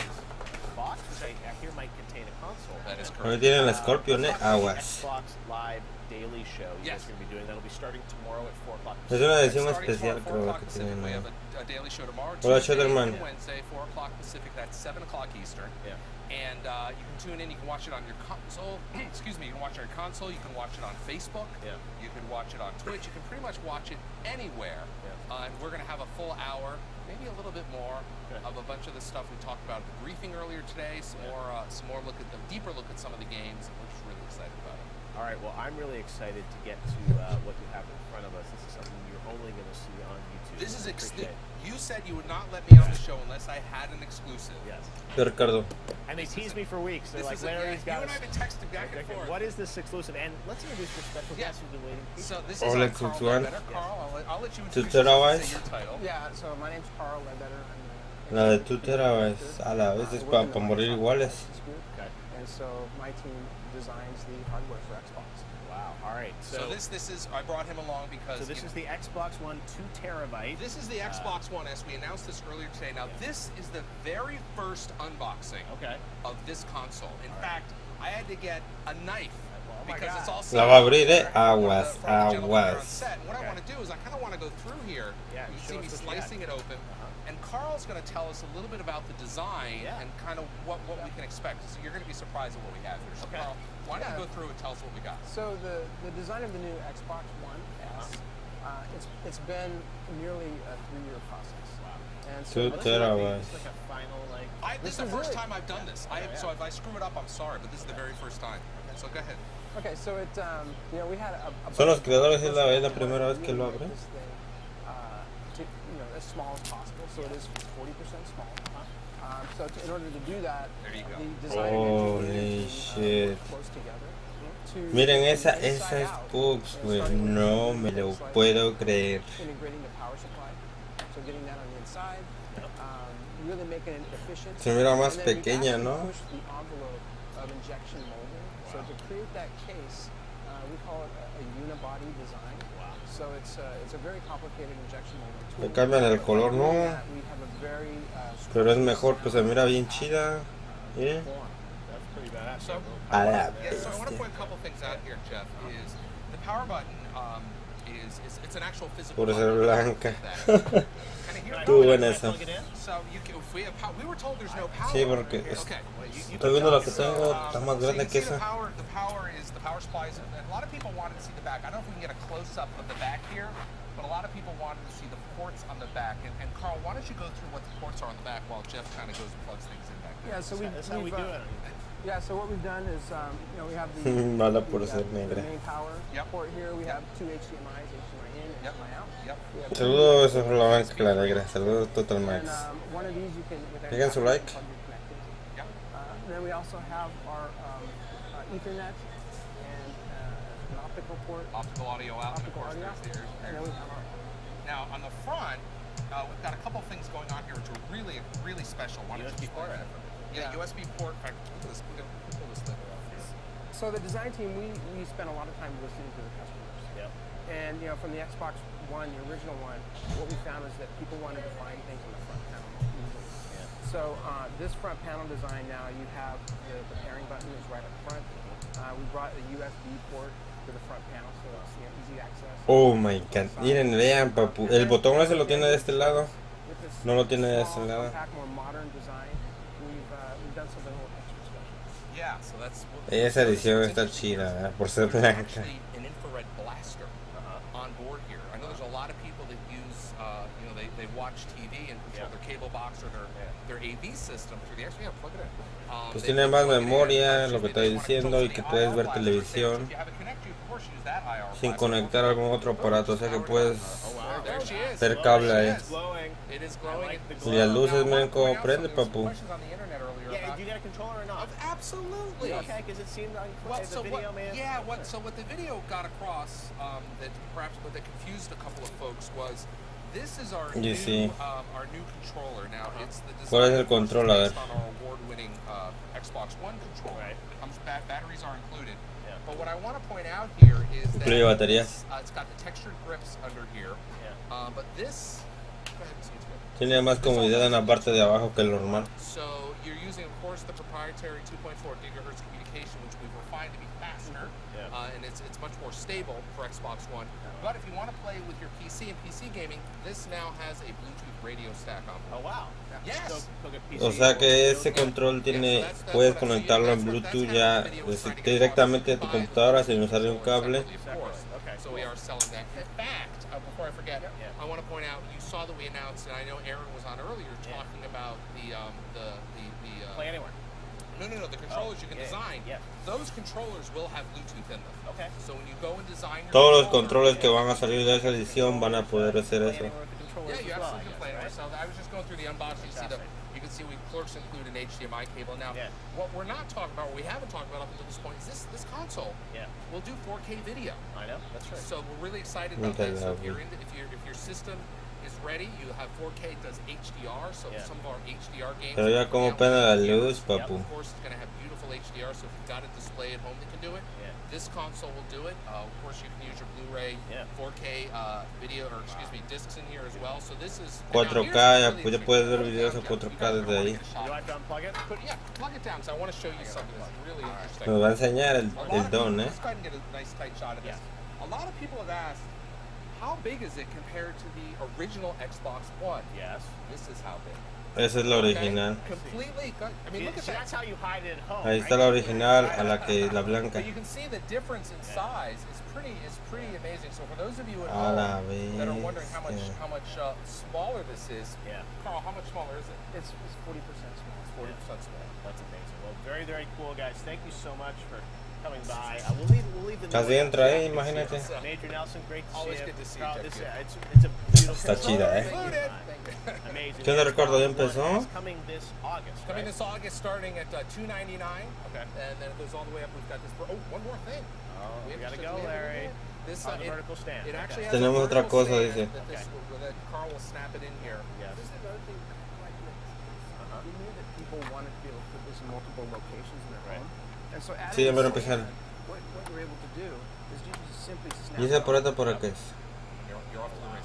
box, which I hear might contain a console. That is Ahí correct. tienen el Scorpion, aguas. Xbox Live Daily Show. You guys are going to be doing. That'll be starting tomorrow at 4 o'clock. Es una edición Starting especial, tomorrow, 4 creo o'clock que Pacific. We tienen. have a daily show tomorrow, Hola, Tuesday Shutterman. and Wednesday, 4 o'clock Pacific. That's 7 o'clock Eastern. Yeah. And you can tune in. You can watch it on your console. Excuse me. You can watch it on your console. You can watch it on Facebook. Yeah. You can watch it on Twitch. You can pretty much watch it anywhere. Yeah. And we're going to have a full hour, maybe a little bit more, of a bunch of the stuff we talked about at the briefing earlier today. Some more look at the deeper look at some of the games, and we're just really excited about it. All right. Well, I'm really excited to get to what you have in front of us. This is something you're only going to see on YouTube. This is Appreciate it. you said you would not let me on the show unless I had an exclusive. Yes. Ricardo. And they teased me for weeks. They're This like, is Larry's got you and I have been texting back and forth. What is this exclusive? And let's introduce your special Yeah. guest who's been waiting. So this is Hola, Carl Tutuan. Ledbetter. Carl, I'll let you Tu introduce yourself and terabytes? say your title. Yeah, so my name's Carl Ledbetter. La de tu terabytes, a la vez es para morir iguales. Okay. And so my team designs the hardware for Xbox. Wow. All right. So this is I brought him along because So this is the Xbox One 2 terabyte. This is the Xbox One S. We announced this earlier today. Now this is the very first unboxing of this console. In fact, I had to get a knife because it's all set La va a up abrir, for aguas, the gentlemen that are on aguas. set. And what I want to do is I kind of want to go through here. Yeah, You show see me us what you slicing it open. And Carl's going to tell us a little bit about the design and kind of what we can expect. So you're going to be surprised at what we have here. So Carl, why don't you go through and tell us what we got? So the design of the new Xbox One S, it's been nearly a 3-year process. And so Tu terabytes. It's like a final This is the first time I've done this. So if I screw it up, I'm sorry, but this is the very first time. So go ahead. Okay, so it we had a Son los creadores, es la primera vez que lo abren. this thing, as small as possible. So it is 40% small. So in order to do that, the design and Holy engineering shit. close together. Miren esa Xbox, güey, no me lo puedo creer. Integrating the power supply, so getting that on the inside, really making it efficient. Se mira más And then we pequeña, actually ¿no? pushed the envelope of injection molding. So to create that case, we call it a unibody design. So it's a very complicated injection molding tool. Le cambian el color, no. We have a very Pero es mejor, pues se mira bien chida. Miren. That's pretty badass. So, A la so I want to bestia. point a couple things out here, Jeff. Is the power button it's an actual physical Por ser button. blanca. Kinda Estuvo en esa. So if we have we were told there's no power. Sí, porque Okay. estoy viendo lo que tengo, está más So you grande can que see esa. the power supply is, and a lot of people wanted to see the back. I don't know if we can get a close up of the back here, but a lot of people wanted to see the ports on the back. And Carl, why don't you go through what the ports are on the back while Jeff kind of goes and plugs things in back there. Yeah, so That's how we do it. Yeah, so what we've done is, we have the, Mala por ser the negra. main power port here. We have 2 HDMI's, HDMI in, HDMI out. We have Saludos a la blanca y la negra. Saludos Total And Max. one of these you can, with Dejen su like. plug your connected. And then we also have our Ethernet and an optical port. Optical audio out, and of Optical course audio. there's And then we have our Now on the front, we've got a couple things going on here which are really, really special. Why don't you explain that? Yeah, USB port. In fact, look at this. We're gonna pull this thing off. So the design team, we spent a lot of time listening to the customers. Yep. And from the Xbox One, the original one, what we found is that people wanted to find things on the front panel easily. So this front panel design now, you have the pairing button is right up front. We brought a USB port to the front panel, so it's easy access. Oh my god. Miren, vean, papu. El botón ese lo tiene de este lado. No lo tiene de este lado. More modern design. We've done something a little extra special. Yeah, so that's. Esa edición está chida, por ser blanca. Actually, an infrared blaster on board here. I know there's a lot of people that use, they watch TV and control their cable box or their AV system through the Xbox. Yeah, plug it in. Pues tiene más memoria, lo que estoy diciendo, y que puedes ver televisión sin conectar algún otro aparato, o sea que puedes ver cable ahí. Y las luces, miren cómo prende, papu. here. Yeah, do you get a controller or not? Absolutely. Okay, because it seemed unclear. So the video, man. Yeah, what the video got across that perhaps what that confused a couple of folks was this is our new controller. Now it's the ¿Cuál es el design control? A ver. based on our award-winning Xbox One controller. Right. Comes batteries are included. Yeah. But what I want to point out here is that it's got the textured grips under here. Yeah. But this. Go ahead and see it. Tiene más comodidad en la parte de abajo que el normal. So you're using, of course, the proprietary 2.4 gigahertz communication, which we've refined to be faster, and it's much more stable for Xbox One. But if you want to play with your PC and PC gaming, this now has a Bluetooth radio stack on board. Oh wow! Yes. O sea que ese control tiene, puedes conectarlo en Bluetooth ya directamente a tu computadora sin usar un cable. So we are selling that. In fact, before I forget, I want to point out you saw that we announced, and I know Aaron was on earlier talking about the Play Anywhere. No, the controllers you can design. Yeah. Those controllers will have Bluetooth in them. Okay. So when you go and design your Todos los controles que van a salir de esa edición van a poder hacer eso. Yeah, you absolutely can play anywhere. So I was just going through the unboxing. You can see we clerks include an HDMI cable. Now, what we're not talking about, what we haven't talked about up until this point, is this console. Yeah. Will do 4K video. I know. That's right. So we're really excited about that. So if your system is ready, you have 4K, does HDR, so some of our HDR games. Pero ya como pena la luz, papu. Of course, it's going to have beautiful HDR, so if you've got a display at home that can do it, this console will do it. Of course, you can use your Blu-ray 4K video, or excuse me, discs in here as well. So this is 4K, ya puedes ver videos en 4K desde ahí. You want to unplug it? Yeah, plug it down, because I want to show you something that's really interesting. Nos va a enseñar el don, Let's go ahead and get a nice tight shot of this. A lot of people have asked, how big is it compared to the original Xbox One? Yes. This is how big. Esa es la original. Completely. I mean, look at that. That's how you hide it at home. Ahí está la original, a la blanca. But you can see the difference in size is pretty amazing. So for those of you at home that are wondering how much smaller this is, Carl, how much smaller is it? It's 40% small. 40% small. That's amazing. Well, very, very cool, guys. Thank you so much for coming by. We'll leave the Casi entra ahí, imagínate. Major Nelson, great to Always see you. good to see you. It's a beautiful. Está chida, Amazing. ¿Qué onda, Ricardo? ¿Ya empezó? Coming this August. Coming this August, starting at $299. Okay. And then it goes all the way up. We've got this. One more thing. Oh, we gotta go, Larry. This on the vertical stand. It actually has Tenemos otra cosa, dice. That Carl will snap it in here. Yes. This is another thing like this. We knew that people wanted to be able to put this in multiple locations in their home. And so Sí, ya van a empezar. what we're able to do is you just simply snap ¿Y esa por esta por qué es?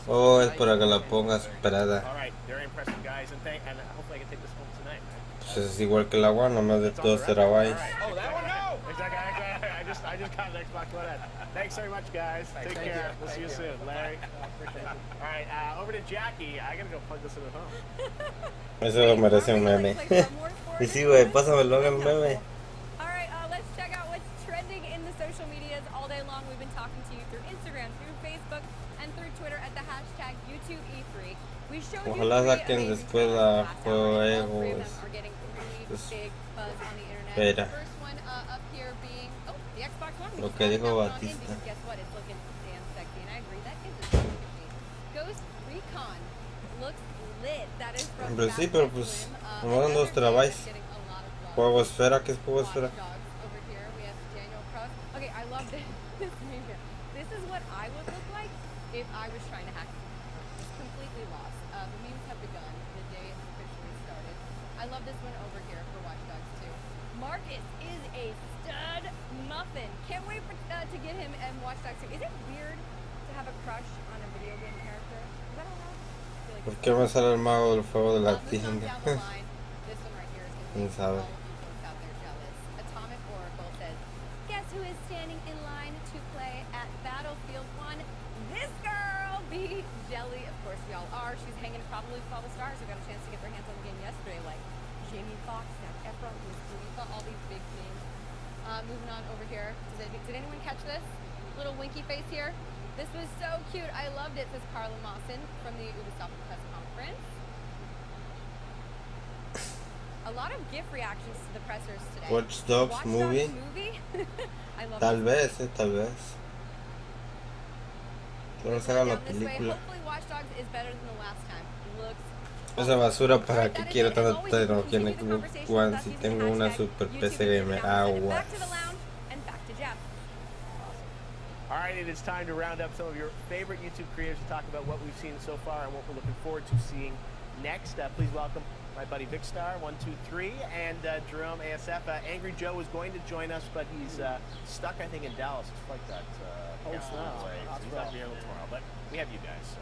Oh, es para que la pongas esperada. All right, very impressive, guys, and hopefully I can take this home tonight. Pues es igual que la One, nomás de 2 terabytes. Oh, that one? No! Exactly. I just got an Xbox One X. Thanks very much, guys. Take care. We'll see you soon. Larry. All right, over to Jackie. I gotta go plug this in at home. Eso lo merece un meme. Y sí, güey, pásamelo en el meme. All right, let's check out what's trending in the social medias all day long. We've been talking to you through Instagram, through Facebook, and through Twitter at the hashtag #YouTube3. We showed you Ojalá saquen después la juegos. Espera. Lo que dijo Batista. Pero sí, pero pues no dan 2 terabytes. Juego esfera, ¿qué es juego esfera? Okay, I love this. This is what I would look like if I was trying to hack it. Just completely lost. The memes have begun. The day has officially started. I love this one over here for Watch Dogs 2. Marcus is a stud muffin. Can't wait to get him in Watch Dogs 2. Is it weird to have a crush on a video game character? Is that allowed? ¿Por qué me sale el mago del fuego de la tienda? ¿Quién sabe? Who is standing in line to play at Battlefield 1? This girl, B. Jelly. Of course, we all are. She's hanging probably with all the stars who got a chance to get their hands on the game yesterday, like Jamie Foxx, Zac Efron, Khalifa, all these big names. Moving on over here. Did anyone catch this? Little winky face here. This was so cute. I loved it, says Carla Mawson from the Ubisoft press conference. A lot of GIF reactions to the pressers today. Watch Dogs movie? I love Tal vez, tal vez. Que no se haga la película. Hopefully Watch Dogs is better than the last time. Looks Esa basura, ¿para qué quiero tanta tecnología en Xbox One si tengo una super PC gamer? Agua. All right, it is time to round up some of your favorite YouTube creators to talk about what we've seen so far and what we're looking forward to seeing next. Please welcome my buddy Vicstar123 and Jerome ASF. Angry Joe is going to join us, but he's stuck, I think, in Dallas. His flight got canceled away. So he's not going to be able tomorrow, but we have you guys. So.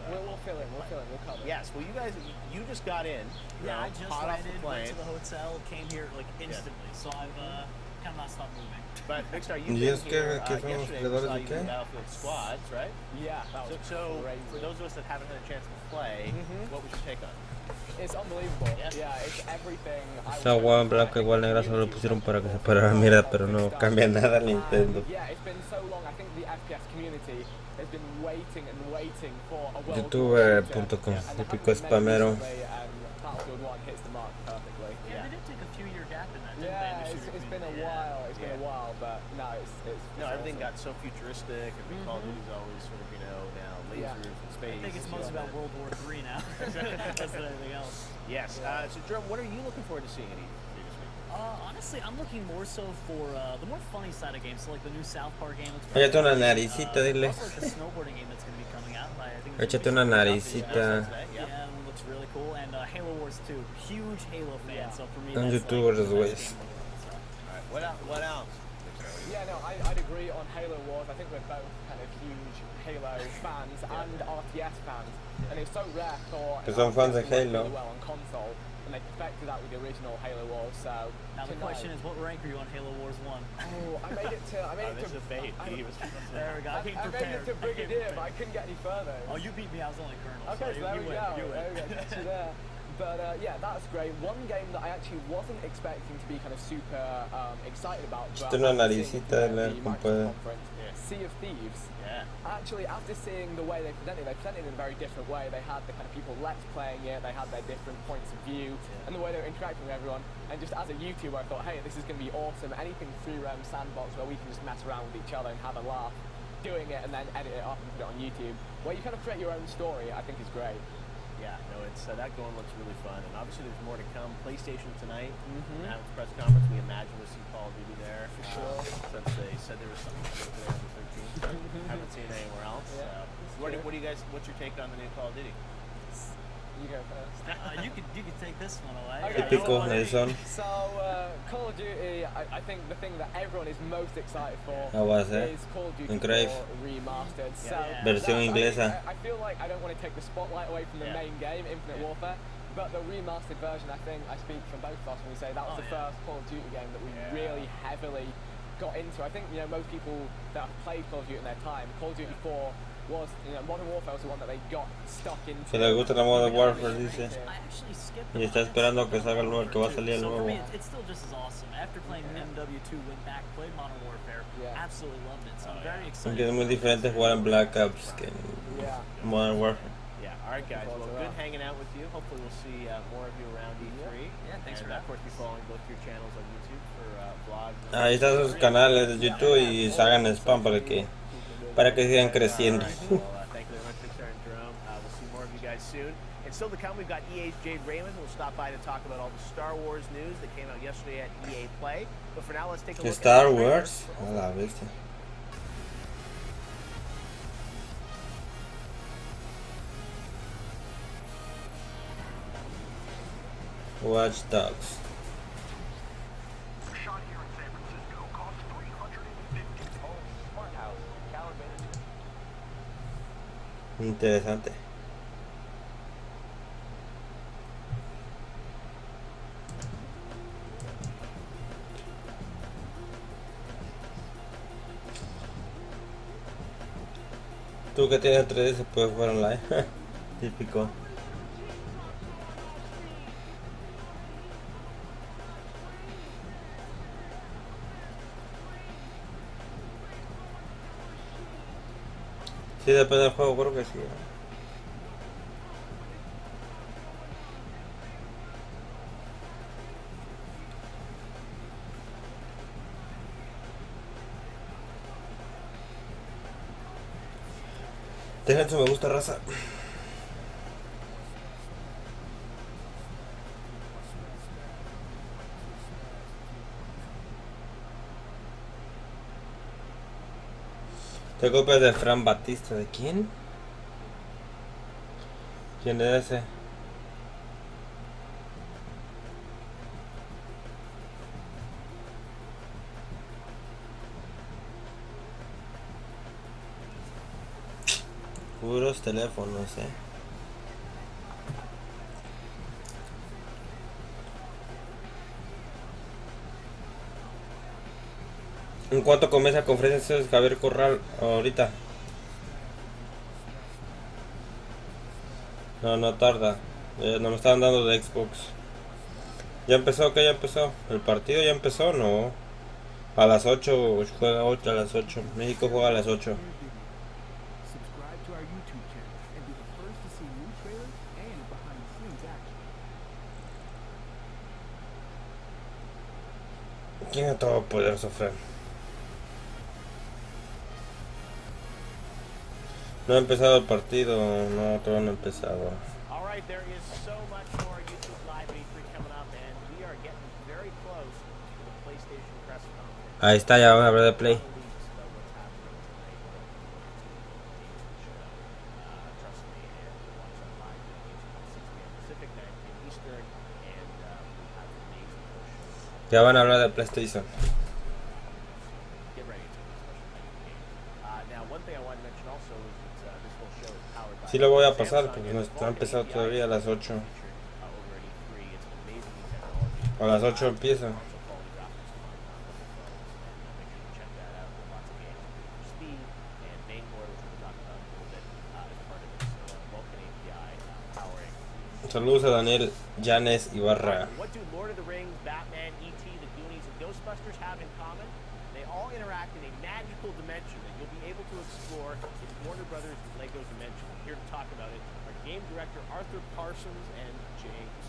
We'll fill in. We'll cover. Yes. Well, you guys, you just got in. Yeah, I just hot off the landed, plane. went to the hotel, came here like instantly. So I've kind of not stopped moving. But Vicstar, you've ¿Y been es que here son yesterday. los We creadores saw de you qué? in Battlefield Squads, right? Yeah, that was So crazy. for those of us that haven't had a chance to play, what was your take on it? It's unbelievable. Yeah, it's everything. Esa agua en blanco igual negra solo lo pusieron para que se parara mierda, pero no cambia nada al Nintendo. Yeah, it's been so long. I think the FPS community has been waiting and waiting for a world. Youtuber.com, típico spamero. Battlefield 1 hits the mark perfectly. Yeah, they did take a few year gap in that. Yeah, it's been a while. It's been a while, but no, it's everything awesome. got so futuristic, and Call of Duty's always sort of, now lasers and space. I think it's mostly about World War III now. Less than anything else. Yes. So, Jerome, what are you looking forward to seeing at E3 this week? Honestly, I'm looking more so for the more funny side of games, so like the new South Park game. Échate una naricita, dile. Also like the snowboarding game that's going to be coming out. I think Échate una naricita. Yeah, it looks really cool. And Halo Wars 2, huge Halo fan. So for me, Un that's youtuber like, es güeyes. What else? Yeah, no, I'd agree on Halo Wars. I think we're both kind of huge Halo fans and RTS fans, and it's so rare for Que son fans de Halo. really well on console, and they perfected that with the original Halo Wars. So now the question is, what rank are you on Halo Wars 1? Oh, I made it to. This is a bait. There we go. I made it to Brigadier, but I couldn't get any further. Oh, you beat me. I was only Colonel. Okay, so there we go. You There we go. Got you there. But yeah, that's great. One game that I actually wasn't expecting to be kind of super excited about. Échate una naricita de la compadre. Sea of Thieves. Yeah. Actually, after seeing the way they presented it in a very different way. They had the kind of people let's playing it, they had their different points of view, and the way they were interacting with everyone. And just as a YouTuber, I thought, hey, this is going to be awesome. Anything free roam sandbox where we can just mess around with each other and have a laugh, doing it and then edit it up and put it on YouTube, where you kind of create your own story, I think is great. Yeah, no, it's that going looks really fun, and obviously there's more to come. PlayStation tonight, at the press conference, we imagine we'll see Call of Duty there for sure. Since they said there was something today on the 13th, haven't seen it anywhere else. Yeah, what do you guys? What's your take on the new Call of Duty? You go first. You could take this one away. Okay. Típico Nelson. So, Call of Duty, I think the thing that everyone is most excited for is Call of Duty 4 Remastered. So Versión inglesa. I feel like I don't want to take the spotlight away from the main game, Infinite Warfare, but the remastered version, I think I speak from both of us when we say that was the first Call of Duty game that we really heavily got into. I think most people that have played Call of Duty in their time, Call of Duty 4 was, Modern Warfare was the one that they got stuck into. Si le gusta la Modern Warfare, dice. I actually skipped Y está esperando que salga el nuevo, que va a salir el so for nuevo. me, it's still just as awesome. After playing MW2, went back, played Modern Warfare, absolutely loved it. So I'm very excited. Porque es muy diferente jugar en Black Ops que en Modern Warfare. Yeah, all right, guys. Well, good hanging out with you. Hopefully, we'll see more of you around E3. Yeah, thanks for that. that. Of course, be following both your channels on YouTube for vlogs. Ahí están sus canales de YouTube y hagan spam para que sigan creciendo. Thank you very much, Vicstar and Jerome. We'll see more of you guys soon. And still to come, we've got EA's Jade Raymond, who will stop by to talk about all the Star Wars news that came out yesterday at EA Play. But for now, let's take a look Star at Wars, a la bestia. Watch Dogs. Interesante. Tú que tienes 3DS puedes jugar online. Típico. Sí, depende del juego, creo que sí. Déjense me gusta, raza. Te copias de Fran Batista. ¿De quién? ¿Quién es ese? Puros teléfonos, ¿En cuánto comienza la conferencia de Javier Corral ahorita? No tarda. No me estaban dando de Xbox. ¿Ya empezó? ¿Qué ya empezó? ¿El partido ya empezó? No. A las 8 juega 8 a las 8. México juega a las 8. Subscribe to our YouTube channel and be the first to see new trailers and behind the scenes action. ¿Quién a todo poder sufrir? No ha empezado el partido, no, todavía no ha empezado. All right, there is so much more YouTube Live 83 coming up, and we are getting very close to the PlayStation press conference. Ahí está, ya van a hablar de Play. Ya van a hablar de PlayStation. Sí lo voy a pasar porque no está empezado todavía a las 8. A las 8 empieza. Saludos a Daniel Llanes Ibarra. What do Lord of the Rings, Batman, E.T., The Goonies, and Ghostbusters have in common? They all interact in a magical dimension that you'll be able to explore in Warner Brothers Lego Dimension. Here to talk about it are game director Arthur Parsons and James.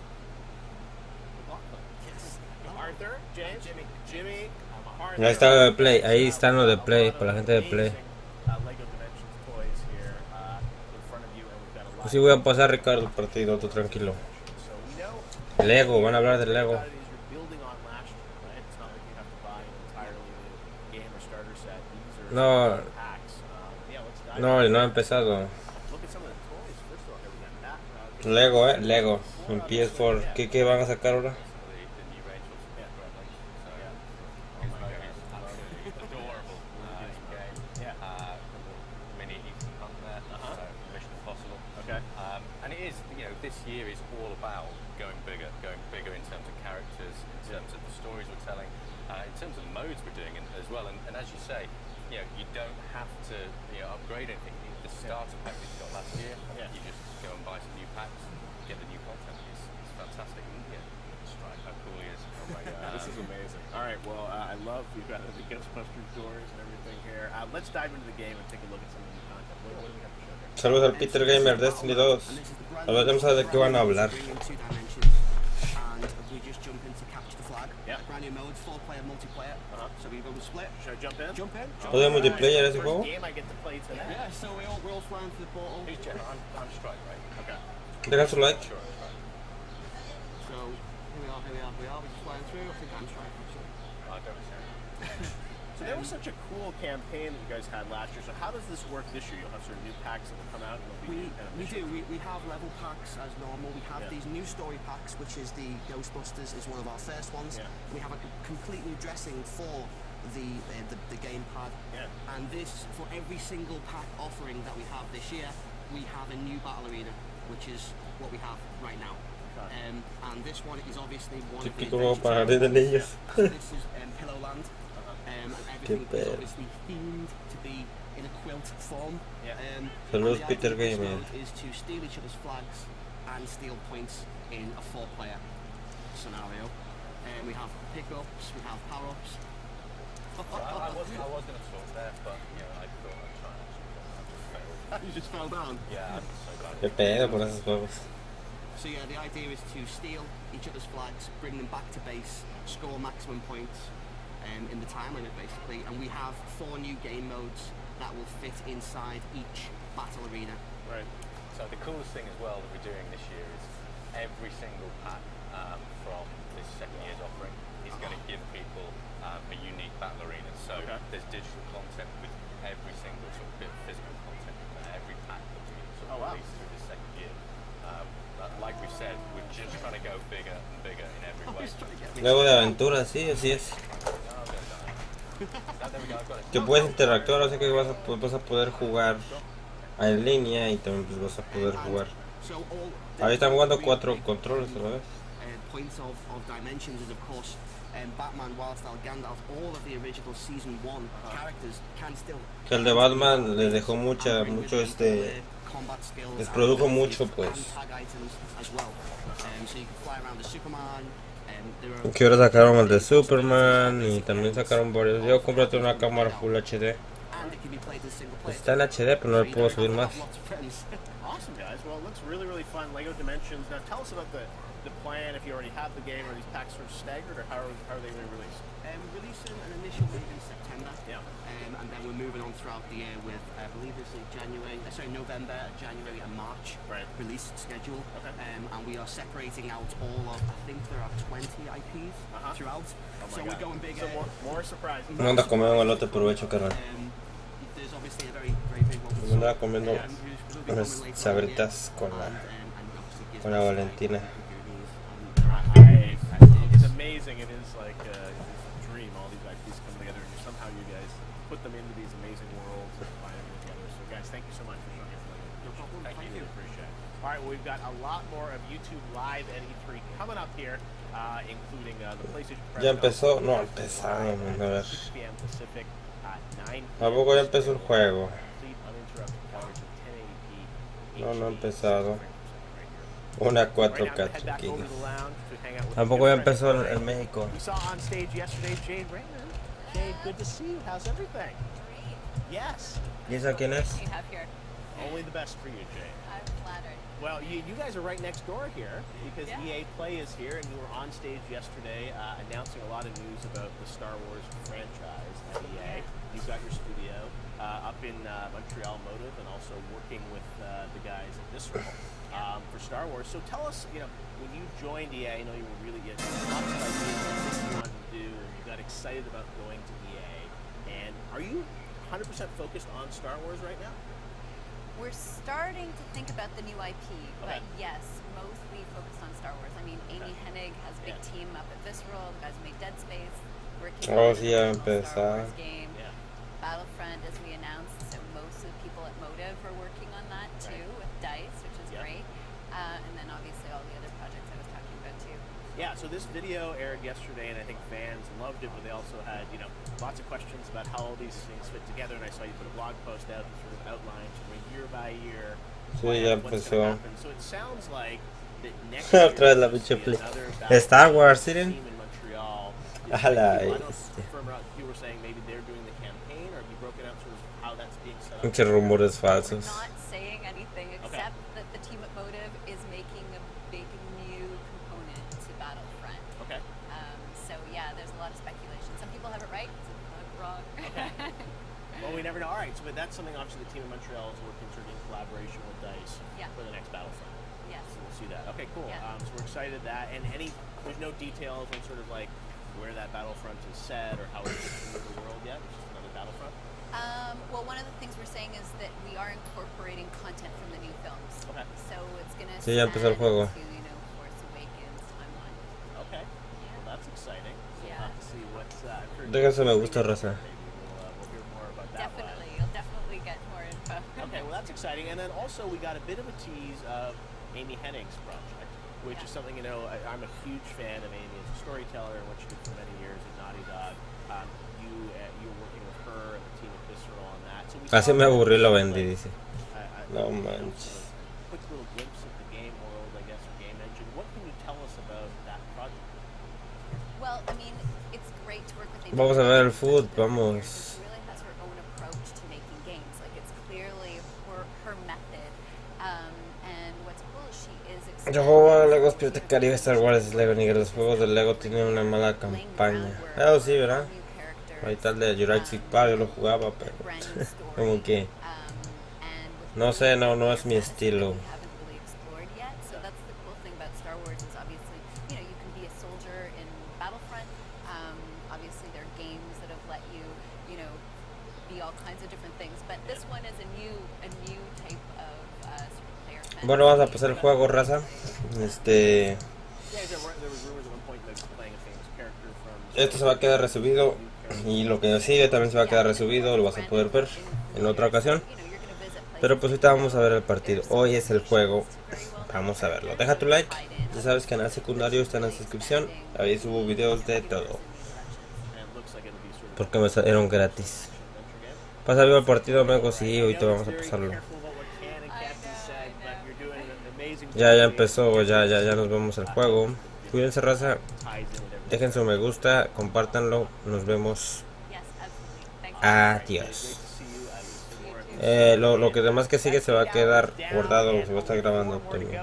Yes. Arthur, James, Jimmy, Arthur. Ahí está lo de Play, ahí están los de Play, para la gente de Play. Lego Dimensions toys here in front of you, and we've got a lot. Pues sí voy a pasar, Ricardo, el partido, tú tranquilo. Lego, van a hablar de Lego. No, no ha empezado. Lego, Lego, en PS4. ¿Qué van a sacar ahora? And it is, this year is all about going bigger in terms of characters, in terms of the stories we're telling, in terms of the modes we're doing as well. And as you say, you don't have to upgrade anything. The starter pack that you got last year, you just go and buy some new packs, get the new content. It's fantastic. Stripe, how cool he is. Oh my God, this is amazing. All right, well, I love you've got the Ghostbusters doors and everything here. Let's dive into the game and take a look at some of the new content. What do we have to show here? Saludos al Peter Gamer, Destiny 2. Hablaremos de qué van a hablar. We just jump in to capture the flag. Yeah. Brand new mode, 4-player multiplayer. So we go to split. Should I jump in? Jump in. ¿Todo de multiplayer ese juego? Game I get to play today. Yeah, so we're all flying through the portal. Who's Jen? I'm Stripe, right? Okay. Deja su like. So here we are. We're just flying through. I think I'm Stripe actually. I don't know. So that was such a cool campaign that you guys had last year. So how does this work this year? You'll have sort of new packs that will come out. And We do. We have level packs as normal. We have these new story packs, which is the Ghostbusters is one of our first ones. Yeah. We have a complete new dressing for the gamepad. Yeah. And this, for every single pack offering that we have this year, we have a new battle arena, which is what we have right now. And this one is obviously one of the de niños. This is Pillowland. And everything is obviously themed to be in a quilt form. Saludos, the Peter idea of this Gamer. mode is to steal each other's flags and steal points in a 4-player scenario. We have pickups, we have power-ups. I was going to talk there, but I thought I'd try and You just fell down? Yeah, I'm so bad. Qué pedo con esos juegos. So yeah, the idea is to steal each other's flags, bring them back to base, score maximum points in the time limit basically, and we have 4 new game modes that will fit inside each battle arena. Right. So the coolest thing as well that we're doing this year is every single pack from this second year's offering is going to give people a unique battle arena. So there's digital content with every single sort of bit of physical content, every pack that we sort of released through the second year. Like we said, we're just trying to go bigger and bigger in every way. Luego de aventura, sí, así es. Que puedes interactuar, así que vas a poder jugar en línea y también pues vas a poder jugar. Ahí están jugando 4 controles a la vez. Points of dimensions is of course Batman, Wildstar, Gandalf, all of the original season 1 characters can still. Que el de Batman les dejó mucho les produjo mucho pues. Que ahora sacaron el de Superman y también sacaron varios. Yo compré una cámara Full HD. Está en HD, pero no le puedo subir más. Awesome, guys. Well, it looks really, really fun. Lego Dimensions. Now, tell us about the plan. If you already have the game, are these packs sort of staggered, or how are they going to be released? Releasing an initial wave in September, yeah, and then we're moving on throughout the year with, I believe it's November, January, and March release schedule. Okay. And we are separating out all of, I think there are 20 IPs throughout. So we're going bigger. So more surprises. No andas comiendo el otro provecho, carnal. There's obviously a very, very big one. Me andaba comiendo unas sabritas con la Valentina. It's amazing. It is like it's a dream. All these IPs come together, and somehow you guys put them into these amazing worlds and bind them together. So, guys, thank you so much for showing us. No problem. Thank you. Appreciate it. All right, well, we've got a lot more of YouTube Live at E3 coming up here, including the PlayStation. Ya empezó, no empezamos, a ver. 6 p.m. Pacific, 9 ¿A poco ya empezó el juego? complete uninterrupted coverage of 1080p. No, no ha empezado. Una 4K chiquita. Tampoco ya empezó en México. We saw on stage yesterday Jade Raymond. Jade, good to see you. How's everything? Yes. ¿Y esa quién es? You have here. Only the best for you, Jade. I'm flattered. Well, you guys are right next door here because EA Play is here, and you were on stage yesterday announcing a lot of news about the Star Wars franchise at EA. You've got your studio up in Montreal Motive, and also working with the guys at Visceral for Star Wars. So tell us, when you joined EA, I know you were really lots of ideas of what you wanted to do, and you got excited about going to EA. And are you 100% focused on Star Wars right now? We're starting to think about the new IP, but yes, mostly focused on Star Wars. I mean, Amy Hennig has a big team up at Visceral, the guys who made Dead Space, working on the Star Wars game. Battlefront, as we announced, so most of the people at Motive are working on that too, with DICE, which is great. And then obviously all the other projects I was talking about too. Yeah, so this video aired yesterday, and I think fans loved it, but they also had, lots of questions about how all these things fit together, and I saw you put a blog post out that sort of outlines year by year what's going to happen. So it sounds like that next year Otra vez la pinche play. Star Wars, ¿sí? team in Montreal. A la You were saying maybe they're doing the campaign, or have you broken out sort of how that's being set up? Muchos rumores falsos. We're not saying anything except that the team at Motive is making a big new component to Battlefront. Okay. So yeah, there's a lot of speculation. Some people have it right, some people have it wrong. Well, we never know. All right, so but that's something obviously the team in Montreal is working sort of in collaboration with DICE for the next Battlefront. Yes. So we'll see that. Okay, cool. Yeah. So we're excited that, and there's no details on sort of like where that Battlefront is set or how it's into the world yet. It's just another Battlefront. Well, one of the things we're saying is that we are incorporating content from the new films. Okay. So it's going to Sí, ya empezó el juego. Force Awakens timeline. Okay. Well, that's exciting. So we'll have to see what's. Déjense me gusta, raza. We'll hear more about that. Definitely, you'll definitely get more info. Okay, well that's exciting. And then also we got a bit of a tease of Amy Hennig's project, which is something, I'm a huge fan of Amy as a storyteller and what she did for many years at Naughty Dog. You were working with her and the team at Visceral on that. So Así me aburrí lo vendí, dice. No manches. Quick little glimpse of the game world, I guess, or game engine. What can you tell us about that project? Well, I mean, it's great to work with Amy. Vamos a ver el food, vamos. She really has her own approach to making games. Like, it's clearly her method. And what's cool is she is Yo juego a Lego Pirata Caribe, Star Wars, Lego Nigga. Los juegos de Lego tienen una mala campaña. Eso sí, ¿verdad? Ahorita el de Jurassic Park yo lo jugaba, pero como que no sé, no es mi estilo. haven't really explored yet. So that's the cool thing about Star Wars is obviously, you can be a soldier in Battlefront. Obviously there are games that have let you, be all kinds of different things. But this one is a new type of sort of player. Bueno, vamos a pasar el juego, raza. Esto se va a quedar resubido y lo que sigue también se va a quedar resubido, lo vas a poder ver en otra ocasión. Pero pues ahorita vamos a ver el partido. Hoy es el juego, vamos a verlo. Deja tu like, ya sabes que canal secundario está en la descripción. Ahí subo videos de todo, porque me salieron gratis. Pasa vivo el partido, amigos, sí, ahorita vamos a pasarlo. Ya empezó, ya nos vemos el juego. Cuídense, raza. Dejen su me gusta, compártanlo. Nos vemos. Adiós. Lo que demás que sigue se va a quedar guardado, se va a estar grabando también.